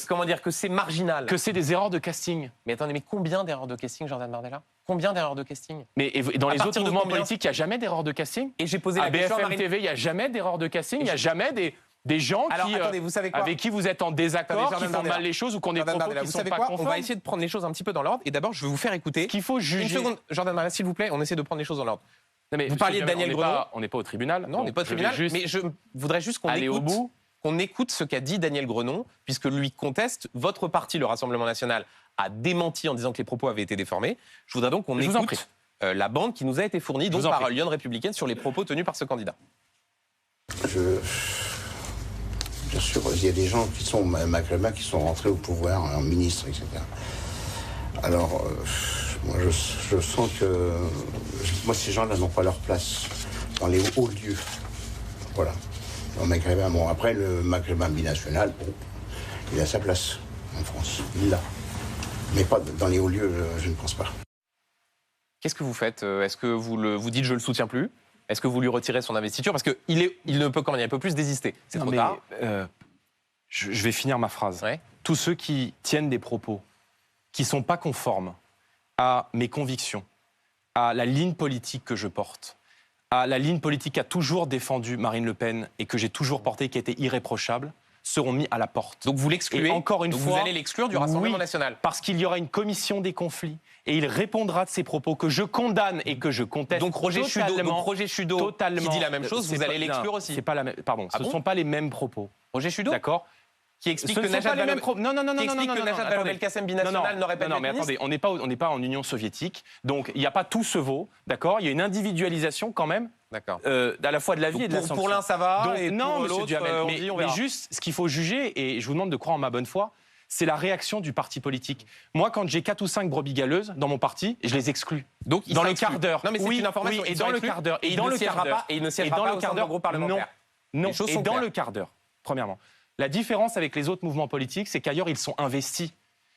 comment dire, que c'est marginal.
que c'est des erreurs de casting.
Mais attendez, mais combien d'erreurs de casting, Jordan Bardella? Combien d'erreurs de casting?
Mais dans
À
les
partir
autres
de
mouvements
combien
politiques, il n'y a jamais d'erreur de casting.
Et j'ai posé
À
la question à
BFM
Marine.
TV, il n'y a jamais d'erreur de casting. Il n'y a jamais des gens
Alors,
qui,
attendez, vous savez quoi
avec qui vous êtes en désaccord,
Attendez,
qui
Jordan
font
Bardella.
mal les choses ou qu'on des
Jordan
propos
Bardella,
qui
vous
sont
savez
pas
quoi?
conformes.
On va essayer de prendre les choses un petit peu dans l'ordre. Et d'abord, je vais vous faire écouter.
Ce qu'il faut juger.
Une seconde, Jordan Bardella, s'il vous plaît, on essaie de prendre les choses dans l'ordre.
Non, mais
Vous parliez de
monsieur
Daniel
Duhamel,
Grenon.
On n'est pas au tribunal.
Non, on n'est pas au tribunal, mais je voudrais juste qu'on
aller au
écoute,
bout.
qu'on écoute ce qu'a dit Daniel Grenon, puisque lui conteste. Votre parti, le Rassemblement national, a démenti en disant que les propos avaient été déformés. Je voudrais donc qu'on
Je vous en
écoute la bande qui nous a été fournie donc
vous en
par
prie.
Lyon Républicaine sur les propos tenus par ce candidat.
Bien sûr, il y a des gens qui sont maghrébins qui sont rentrés au pouvoir, en ministre, etc. Alors, moi, je sens que moi, ces gens-là n'ont pas leur place dans les hauts lieux. Voilà. Le maghrébin, bon, après, le maghrébin binational, bon, il a sa place en France. Il l'a. Mais pas dans les hauts lieux, je ne pense pas.
Qu'est-ce que vous faites? Est-ce que vous dites je le soutiens plus? Est-ce que vous lui retirez son investiture? Parce qu'il ne peut, comment dire, il peut plus désister. C'est
Non,
trop
mais,
tard.
je vais finir ma phrase.
Ouais.
Tous ceux qui tiennent des propos qui ne sont pas conformes à mes convictions, à la ligne politique que je porte, à la ligne politique qu'a toujours défendue Marine Le Pen et que j'ai toujours portée, qui était irréprochable, seront mis à la porte.
Donc vous l'excluez.
Et encore une
Donc
fois,
vous allez l'exclure du Rassemblement
oui,
national.
Parce qu'il y aura une commission des conflits et il répondra de ces propos que je condamne et que je conteste.
Donc Roger Chudeau, qui dit la même chose,
C'est
vous allez
pas-
l'exclure
non,
aussi.
C'est pas la même. Pardon,
Ah
ce ne
bon
sont pas les mêmes propos.
Roger Chudeau,
D'accord.
qui explique
Ce
que
ne sont
Najat
pas les mêmes
Vallaud-
propos. Non, non, non,
qui
non,
explique
non,
que
non,
Najat
non,
Vallaud-Belkacem binational n'aurait pas dû
non,
être
mais
ministre.
attendez, on n'est pas en Union soviétique, donc il n'y a pas tout ce vaut, d'accord. Il y a une individualisation quand même,
D'accord.
à la fois de la vie
Donc
et de la
pour
sanction.
l'un ça va,
Donc,
et
non,
pour
monsieur
l'autre,
Duhamel,
on
mais,
dit, on
mais
verra.
juste ce qu'il faut juger, et je vous demande de croire en ma bonne foi, c'est la réaction du parti politique. Moi, quand j'ai 4 ou 5 brebis galeuses dans mon parti, je les exclus.
Donc il
Dans
sera
le
exclu.
quart d'heure.
Non mais c'est
Oui,
une information.
oui,
Ils
et
sont
dans le
exclus,
quart d'heure.
Et il ne siégera pas. Et il ne siégera pas au sein de groupe parlementaire.
Non,
Les choses
et
sont
dans
claires.
le quart d'heure, premièrement. La différence avec les autres mouvements politiques, c'est qu'ailleurs, ils sont investis. Vous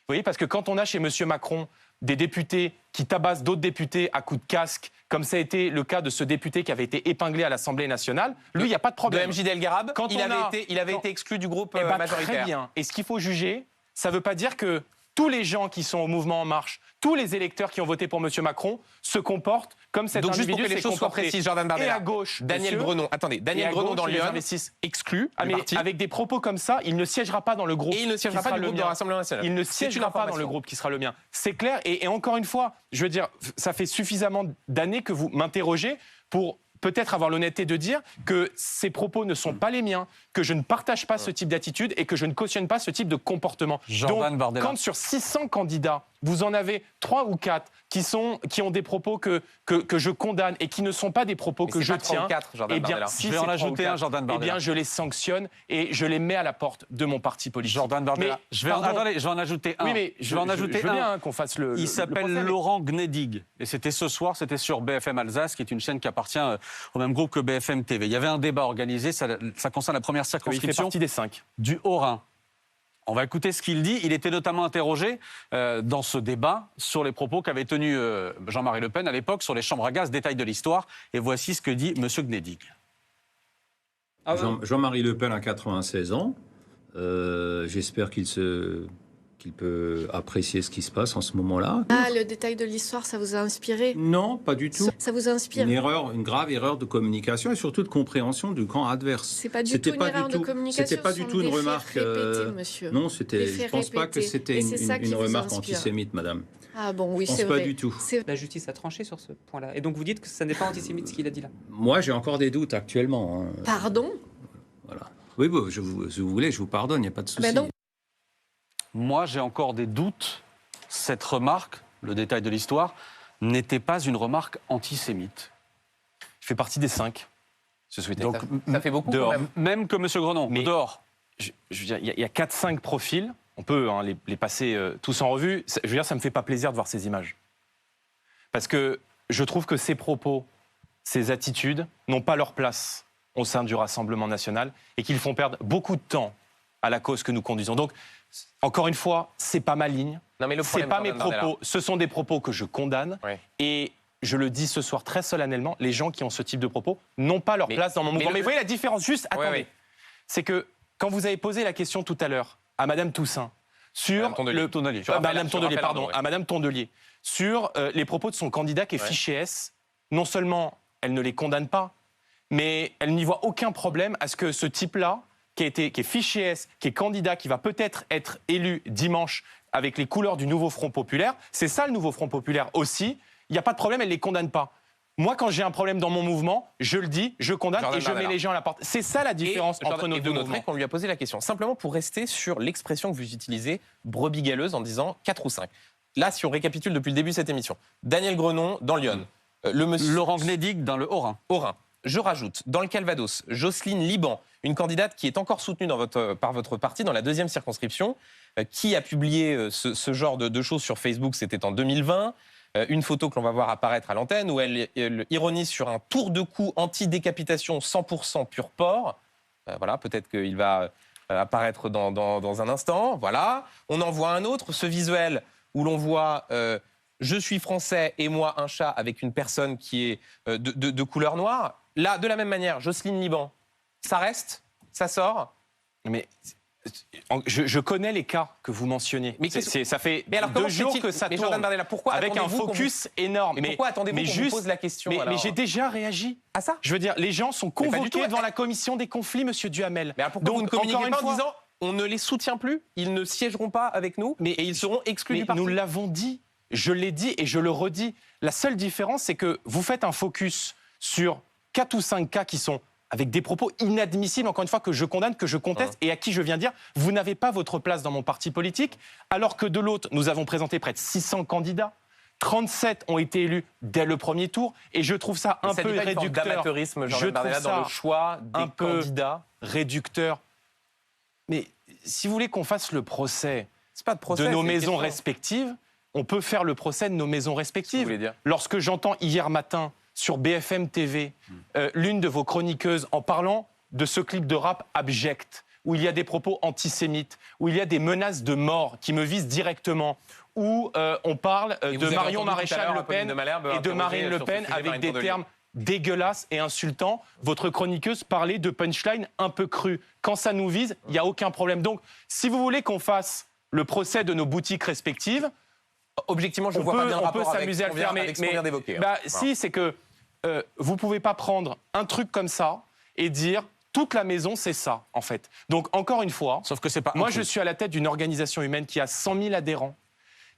voyez, parce que quand on a chez M. Macron des députés qui tabassent d'autres députés à coups de casque, comme ça a été le cas de ce député qui avait été épinglé à l'Assemblée nationale, lui, il n'y a pas de
De
problème.
MJ Delgarab,
Quand
il
on
avait
a-
été
quand-
exclu du groupe
Eh ben,
majoritaire.
très bien. Et ce qu'il faut juger, ça ne veut pas dire que tous les gens qui sont au mouvement En Marche, tous les électeurs qui ont voté pour M. Macron se comportent comme cet
Donc juste pour
individu
que les
s'est
choses soient
comporté.
précises, Jordan
Et
Bardella.
à gauche,
Daniel
monsieur,
Grenon, attendez,
et
Daniel
à
Grenon
gauche,
dans
les
Lyon
investissements.
exclu
Ah,
du
mais
parti.
avec des propos comme ça, il ne siégera pas dans le groupe.
Et il ne siégera
qui
pas
sera
du
le
groupe de
mien.
Rassemblement national.
Il ne
C'est une
siégera pas dans
information.
le groupe qui sera le mien. C'est clair. Et encore une fois, je veux dire, ça fait suffisamment d'années que vous m'interrogez pour peut-être avoir l'honnêteté de dire que ces propos ne sont pas les miens, que je ne partage pas ce type d'attitude et que je ne cautionne pas ce type de comportement.
Jordan
Donc,
Bardella.
quand sur 600 candidats, vous en avez 3 ou 4 qui ont des propos que je condamne et qui ne sont pas des propos
Mais
que
c'est
je
pas 3 ou
tiens,
4, Jordan
eh bien,
Bardella.
si
Je vais en
c'est 3 ou
ajouter un,
4,
Jordan
eh
Bardella.
bien, je les sanctionne et je les mets à la porte de mon parti politique.
Jordan Bardella.
Mais,
Je vais
pardon.
attendez, je vais en ajouter un.
Oui, mais
je vais en ajouter
je veux
un.
bien qu'on fasse le.
Il s'appelle
procès, mais-
Laurent Gnedig. Et c'était ce soir, c'était sur BFM Alsace, qui est une chaîne qui appartient au même groupe que BFM TV. Il y avait un débat organisé, ça concerne la première
Il fait
circonscription
partie des 5.
du Haut-Rhin. On va écouter ce qu'il dit. Il était notamment interrogé dans ce débat sur les propos qu'avait tenus Jean-Marie Le Pen à l'époque sur les chambres à gaz, détail de l'histoire. Et voici ce que dit M. Gnedig.
Jean-Marie Le Pen a 96 ans. J'espère qu'il qu'il peut apprécier ce qui se passe en ce moment-là.
Ah, le détail de l'histoire, ça vous a inspiré?
Non, pas du tout.
Ça vous inspire?
Une grave erreur de communication et surtout de compréhension du camp adverse.
C'est pas du tout une erreur de communication.
C'était pas du tout une remarque.
Répétés, monsieur.
Non, je pense pas que c'était une remarque
inspire.
antisémite, madame.
Ah bon, oui,
Je pense
c'est
pas
vrai.
du tout.
La justice a tranché sur ce point-là. Et donc vous dites que ça n'est pas antisémite ce qu'il a dit là?
Moi, j'ai encore des doutes actuellement. Hein.
Pardon?
Voilà. Oui, bon, si vous voulez, je vous pardonne, il n'y a pas de souci.
Ben donc-
Moi, j'ai encore des doutes. Cette remarque, le détail de l'histoire, n'était pas une remarque antisémite.
Je fais partie des 5.
Donc,
Ça fait beaucoup
dehors.
quand même.
même que M. Grenon,
Mais-
dehors.
Je veux dire, il y a 4-5 profils. On peut les passer tous en revue. Je veux dire, ça me fait pas plaisir de voir ces images. Parce que je trouve que ces propos, ces attitudes n'ont pas leur place au sein du Rassemblement national et qu'ils font perdre beaucoup de temps à la cause que nous conduisons. Donc, encore une fois, c'est pas ma ligne.
Non, mais le
C'est
problème,
pas mes
Jordan Bardella.
propos. Ce sont des propos que je condamne.
Ouais.
Et je le dis ce soir très solennellement, les gens qui ont ce type de propos n'ont pas leur place dans mon mouvement. Mais vous voyez la différence, juste, attendez.
ouais.
C'est que quand vous avez posé la question tout à l'heure à Madame Toussaint sur
Madame Tondelier.
le
Tondelier.
Madame Tondelier, pardon,
ouais.
à Madame Tondelier, sur les propos de son candidat qui est
Ouais.
fiché S, non seulement elle ne les condamne pas, mais elle n'y voit aucun problème à ce que ce type-là, qui est fiché S, qui est candidat, qui va peut-être être élu dimanche avec les couleurs du nouveau Front Populaire, c'est ça le nouveau Front Populaire aussi, il n'y a pas de problème, elle ne les condamne pas. Moi, quand j'ai un problème dans mon mouvement, je le dis, je condamne
Jordan
et je mets
Bardella.
les gens à la porte. C'est ça la différence entre nos
et
deux
vous noterez
mouvements.
qu'on lui a posé la question. Simplement pour rester sur l'expression que vous utilisez, brebis galeuse, en disant 4 ou 5. Là, si on récapitule depuis le début de cette émission, Daniel Grenon dans Lyon, le monsieur
Laurent Gnedig dans le Haut-Rhin.
Haut-Rhin. Je rajoute, dans le Calvados, Jocelyne Liban, une candidate qui est encore soutenue par votre parti dans la 2e circonscription, qui a publié ce genre de choses sur Facebook, c'était en 2020. Une photo que l'on va voir apparaître à l'antenne où elle ironise sur un tour de cou anti-décapitation 100% pur porc. Voilà, peut-être qu'il va apparaître dans un instant. Voilà. On en voit un autre, ce visuel où l'on voit je suis français et moi un chat avec une personne qui est de couleur noire. Là, de la même manière, Jocelyne Liban, ça reste, ça sort.
Mais je connais les cas que vous mentionniez.
Mais
Ça fait
Mais alors,
2
comment
jours
fait-il-
que ça
mais
tourne.
Jordan Bardella, pourquoi
avec un
attendez-vous qu'on
focus énorme.
Mais pourquoi attendez-vous qu'on vous pose la question,
Mais
alors
j'ai déjà réagi.
à ça?
Je veux dire, les gens sont
pas du
convoqués
tout.
devant la commission des conflits, Monsieur Duhamel.
Mais alors pourquoi
Donc,
vous ne communiquez
encore une
pas en
fois-
disant on ne les soutient plus, ils ne siégeront pas avec nous et ils seront exclus
Mais
du parti?
nous l'avons dit, je l'ai dit et je le redis. La seule différence, c'est que vous faites un focus sur 4 ou 5 cas qui sont avec des propos inadmissibles, encore une fois, que je condamne, que je conteste, et à qui je viens dire, vous n'avez pas votre place dans mon parti politique, alors que de l'autre, nous avons présenté près de 600 candidats. 37 ont été élus dès le premier tour, et je trouve ça un
Ça
peu
dit pas une forme
réducteur.
d'amateurisme,
Je
Jordan
trouve
Bardella, dans
ça
le choix des
un peu
candidats.
réducteur. Mais si vous voulez qu'on fasse le procès
C'est pas de procès,
de nos
c'est une
maisons
question.
respectives, on peut faire le procès de nos maisons
Qu'est-ce que vous
respectives.
voulez dire?
Lorsque j'entends hier matin sur BFM TV l'une de vos chroniqueuses en parlant de ce clip de rap abject, où il y a des propos antisémites, où il y a des menaces de mort qui me visent directement, où on parle
Et vous
de
avez
Marion
entendu tout à
Maréchal
l'heure
Le
Apolline
Pen
de Malherbe
et de
interroger
Marine Le
sur ce
Pen
sujet
avec
Marine
des
Tondelier.
termes dégueulasses et insultants. Votre chroniqueuse parlait de punchline un peu cru. Quand ça nous vise, il n'y a aucun problème. Donc, si vous voulez qu'on fasse le procès de nos boutiques respectives,
Objectivement, je ne
on
vois pas bien le
peut
rapport avec
s'amuser à le faire,
avec ce qu'on vient d'évoquer.
bah,
Voilà.
si, c'est que vous pouvez pas prendre un truc comme ça et dire toute la maison, c'est ça, en fait. Donc, encore une fois,
Sauf que c'est pas.
moi,
un
je
truc.
suis à la tête d'une organisation humaine qui a 100 000 adhérents,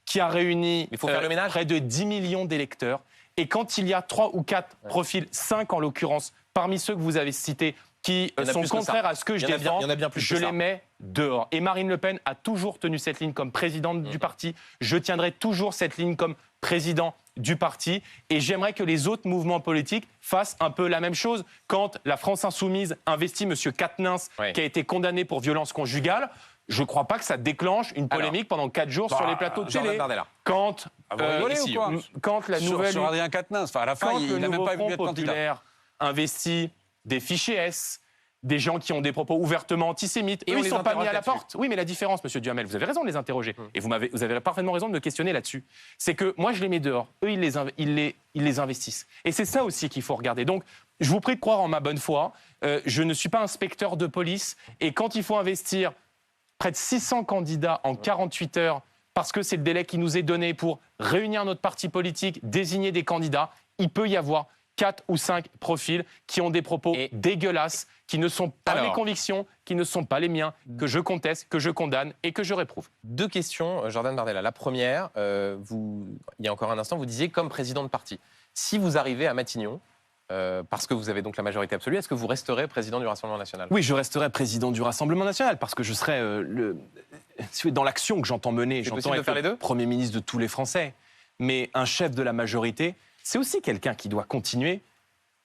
qui a réuni
Il faut faire le ménage.
près de 10 millions d'électeurs. Et quand il y a 3 ou 4 profils, 5 en l'occurrence, parmi ceux que vous avez cités, qui
Il y en a
sont
plus que
contraires
ça.
à ce que je
Il y en a bien-
défends,
il y en a bien plus
je
que ça.
les mets dehors. Et Marine Le Pen a toujours tenu cette ligne comme présidente du parti. Je tiendrai toujours cette ligne comme président du parti. Et j'aimerais que les autres mouvements politiques fassent un peu la même chose. Quand la France Insoumise investit M. Quatennens,
Ouais.
qui a été condamné pour violence conjugale, je ne crois pas que ça déclenche une polémique pendant 4 jours sur les plateaux de
Jordan
télé.
Bardella.
Quand,
vous rigolez
ici,
ou quoi
quand la nouvelle
sur Adrien Quatennens. Enfin, à la fin,
quand
il
le
n'a même
nouveau
pas pu
Front
être candidat.
populaire investit des fichiers S, des gens qui ont des propos ouvertement antisémites,
Et
eux,
on
ils
les
ne sont pas mis
interroge
à la
là-dessus.
porte. Oui, mais la différence, Monsieur Duhamel, vous avez raison de les interroger. Et vous avez parfaitement raison de me questionner là-dessus. C'est que moi, je les mets dehors. Eux, ils les investissent. Et c'est ça aussi qu'il faut regarder. Donc, je vous prie de croire en ma bonne foi. Je ne suis pas inspecteur de police. Et quand il faut investir près de 600 candidats en 48 heures, parce que c'est le délai qui nous est donné pour réunir notre parti politique, désigner des candidats, il peut y avoir 4 ou 5 profils qui ont des propos dégueulasses, qui ne sont pas mes convictions, qui ne sont pas les miens, que je conteste, que je condamne et que je réprouve.
2 questions, Jordan Bardella. La première, il y a encore un instant, vous disiez comme président de parti. Si vous arrivez à Matignon, parce que vous avez donc la majorité absolue, est-ce que vous resterez président du Rassemblement national?
Oui, je resterai président du Rassemblement national parce que je serai dans l'action que j'entends mener. J'entends être le Premier ministre de tous les Français. Mais un chef de la majorité, c'est aussi quelqu'un qui doit continuer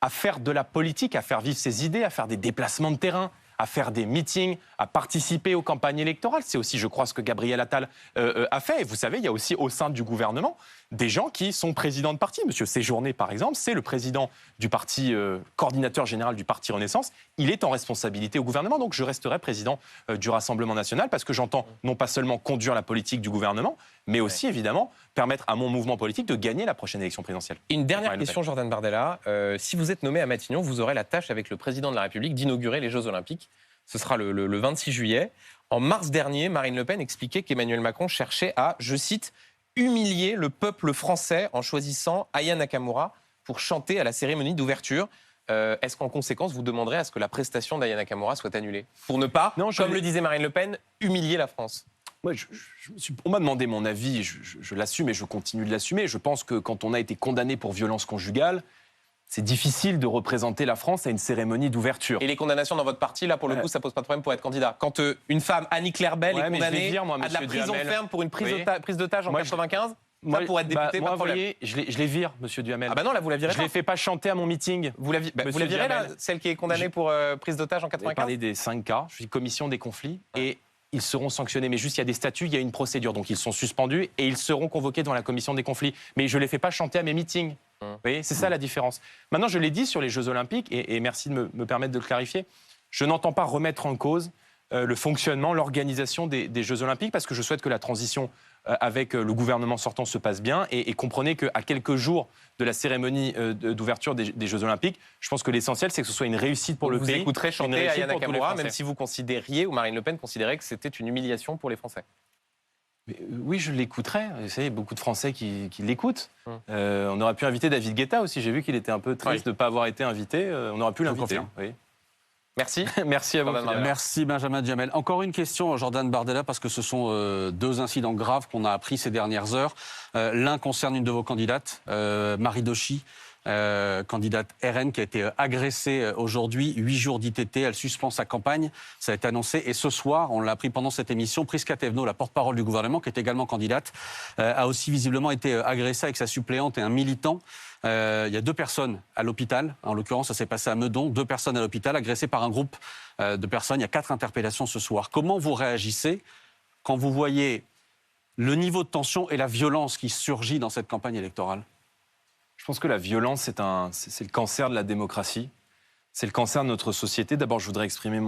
à faire de la politique, à faire vivre ses idées, à faire des déplacements de terrain, à faire des meetings, à participer aux campagnes électorales. C'est aussi, je crois, ce que Gabriel Attal a fait. Et vous savez, il y a aussi au sein du gouvernement des gens qui sont présidents de parti. Monsieur Séjourné, par exemple, c'est le président du parti, coordinateur général du parti Renaissance. Il est en responsabilité au gouvernement, donc je resterai président du Rassemblement national parce que j'entends non pas seulement conduire la politique du gouvernement, mais aussi, évidemment, permettre à mon mouvement politique de gagner la prochaine élection présidentielle.
Et une dernière question, Jordan Bardella. Si vous êtes nommé à Matignon, vous aurez la tâche avec le président de la République d'inaugurer les Jeux Olympiques. Ce sera le 26 juillet. En mars dernier, Marine Le Pen expliquait qu'Emmanuel Macron cherchait à, je cite, humilier le peuple français en choisissant Aya Nakamura pour chanter à la cérémonie d'ouverture. Est-ce qu'en conséquence, vous demanderez à ce que la prestation d'Aya Nakamura soit annulée pour ne pas, comme le disait Marine Le Pen, humilier la France?
Ouais, on m'a demandé mon avis, je l'assume et je continue de l'assumer. Je pense que quand on a été condamné pour violence conjugale, c'est difficile de représenter la France à une cérémonie d'ouverture.
Et les condamnations dans votre parti, là, pour le coup, ça pose pas de problème pour être candidat. Quand une femme, Annie-Claire Bell, est condamnée à de la prison ferme pour une prise d'otage en 95, pour être député, pas de problème.
Voyez, je les vire, monsieur Duhamel.
Ah bah non, là, vous la virez
pas. Je les fais pas chanter à mon meeting.
Vous la virez, là, celle qui est condamnée pour prise d'otage en 95?
J'ai parlé des 5 cas, je suis commission des conflits, et ils seront sanctionnés. Mais juste, il y a des statuts, il y a une procédure. Donc, ils sont suspendus et ils seront convoqués dans la commission des conflits. Mais je ne les fais pas chanter à mes meetings. Vous voyez, c'est ça la différence. Maintenant, je l'ai dit sur les Jeux Olympiques, et merci de me permettre de le clarifier, je n'entends pas remettre en cause le fonctionnement, l'organisation des Jeux Olympiques, parce que je souhaite que la transition avec le gouvernement sortant se passe bien. Et comprenez qu'à quelques jours de la cérémonie d'ouverture des Jeux Olympiques, je pense que l'essentiel, c'est que ce soit une réussite pour le pays.
Vous écouterez chanter Aya Nakamura, même si vous considériez, ou Marine Le Pen considérait que c'était une humiliation pour les Français.
Oui, je l'écouterai. Vous savez, beaucoup de Français qui l'écoutent. On aurait pu inviter David Guetta aussi. J'ai vu qu'il était un peu triste de ne pas avoir été invité. On aurait pu l'inviter. Oui.
Merci.
Merci à vous.
Merci Benjamin Duhamel. Encore une question, Jordan Bardella, parce que ce sont 2 incidents graves qu'on a appris ces dernières heures. L'un concerne une de vos candidates, Marie Dochy, candidate RN, qui a été agressée aujourd'hui, 8 jours d'ITT. Elle suspend sa campagne, ça a été annoncé. Et ce soir, on l'a appris pendant cette émission, Prisca Thévenot, la porte-parole du gouvernement, qui est également candidate, a aussi visiblement été agressée avec sa suppléante et un militant. Il y a 2 personnes à l'hôpital. En l'occurrence, ça s'est passé à Meudon. 2 personnes à l'hôpital, agressées par un groupe de personnes. Il y a 4 interpellations ce soir. Comment vous réagissez quand vous voyez le niveau de tension et la violence qui surgit dans cette campagne électorale?
Je pense que la violence, c'est le cancer de la démocratie. C'est le cancer de notre société. D'abord, je voudrais exprimer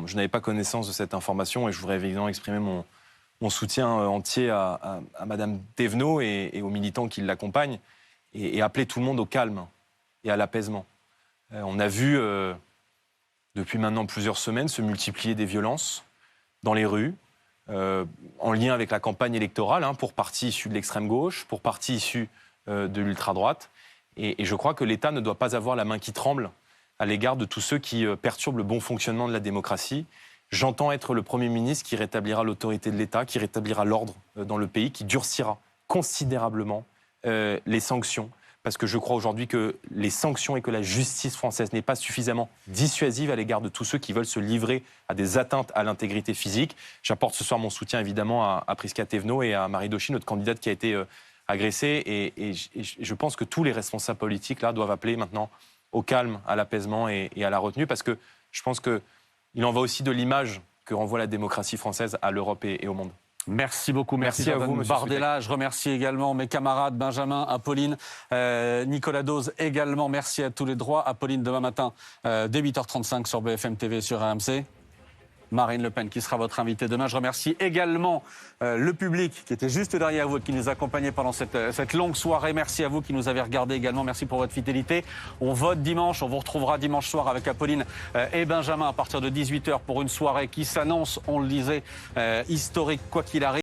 je n'avais pas connaissance de cette information et je voudrais évidemment exprimer mon soutien entier à Madame Thévenot et aux militants qui l'accompagnent et appeler tout le monde au calme et à l'apaisement. On a vu depuis maintenant plusieurs semaines se multiplier des violences dans les rues, en lien avec la campagne électorale, pour partis issus de l'extrême gauche, pour partis issus de l'ultra-droite. Et je crois que l'État ne doit pas avoir la main qui tremble à l'égard de tous ceux qui perturbent le bon fonctionnement de la démocratie. J'entends être le Premier ministre qui rétablira l'autorité de l'État, qui rétablira l'ordre dans le pays, qui durcira considérablement les sanctions. Parce que je crois aujourd'hui que les sanctions et que la justice française n'est pas suffisamment dissuasive à l'égard de tous ceux qui veulent se livrer à des atteintes à l'intégrité physique. J'apporte ce soir mon soutien évidemment à Prisca Thévenot et à Marie Dochy, notre candidate qui a été agressée. Et je pense que tous les responsables politiques là doivent appeler maintenant au calme, à l'apaisement et à la retenue, parce que je pense qu'il en va aussi de l'image que renvoie la démocratie française à l'Europe et au monde.
Merci beaucoup, merci à vous, Bardella. Je remercie également mes camarades Benjamin, Apolline, Nicolas Dose également. Merci à tous les 3. Apolline, demain matin, dès 8h35 sur BFM TV et sur RMC. Marine Le Pen qui sera votre invitée demain. Je remercie également le public qui était juste derrière vous et qui nous accompagnait pendant cette longue soirée. Merci à vous qui nous avez regardé également. Merci pour votre fidélité. On vote dimanche. On vous retrouvera dimanche soir avec Apolline et Benjamin à partir de 18h pour une soirée qui s'annonce, on le disait, historique quoi qu'il arrive.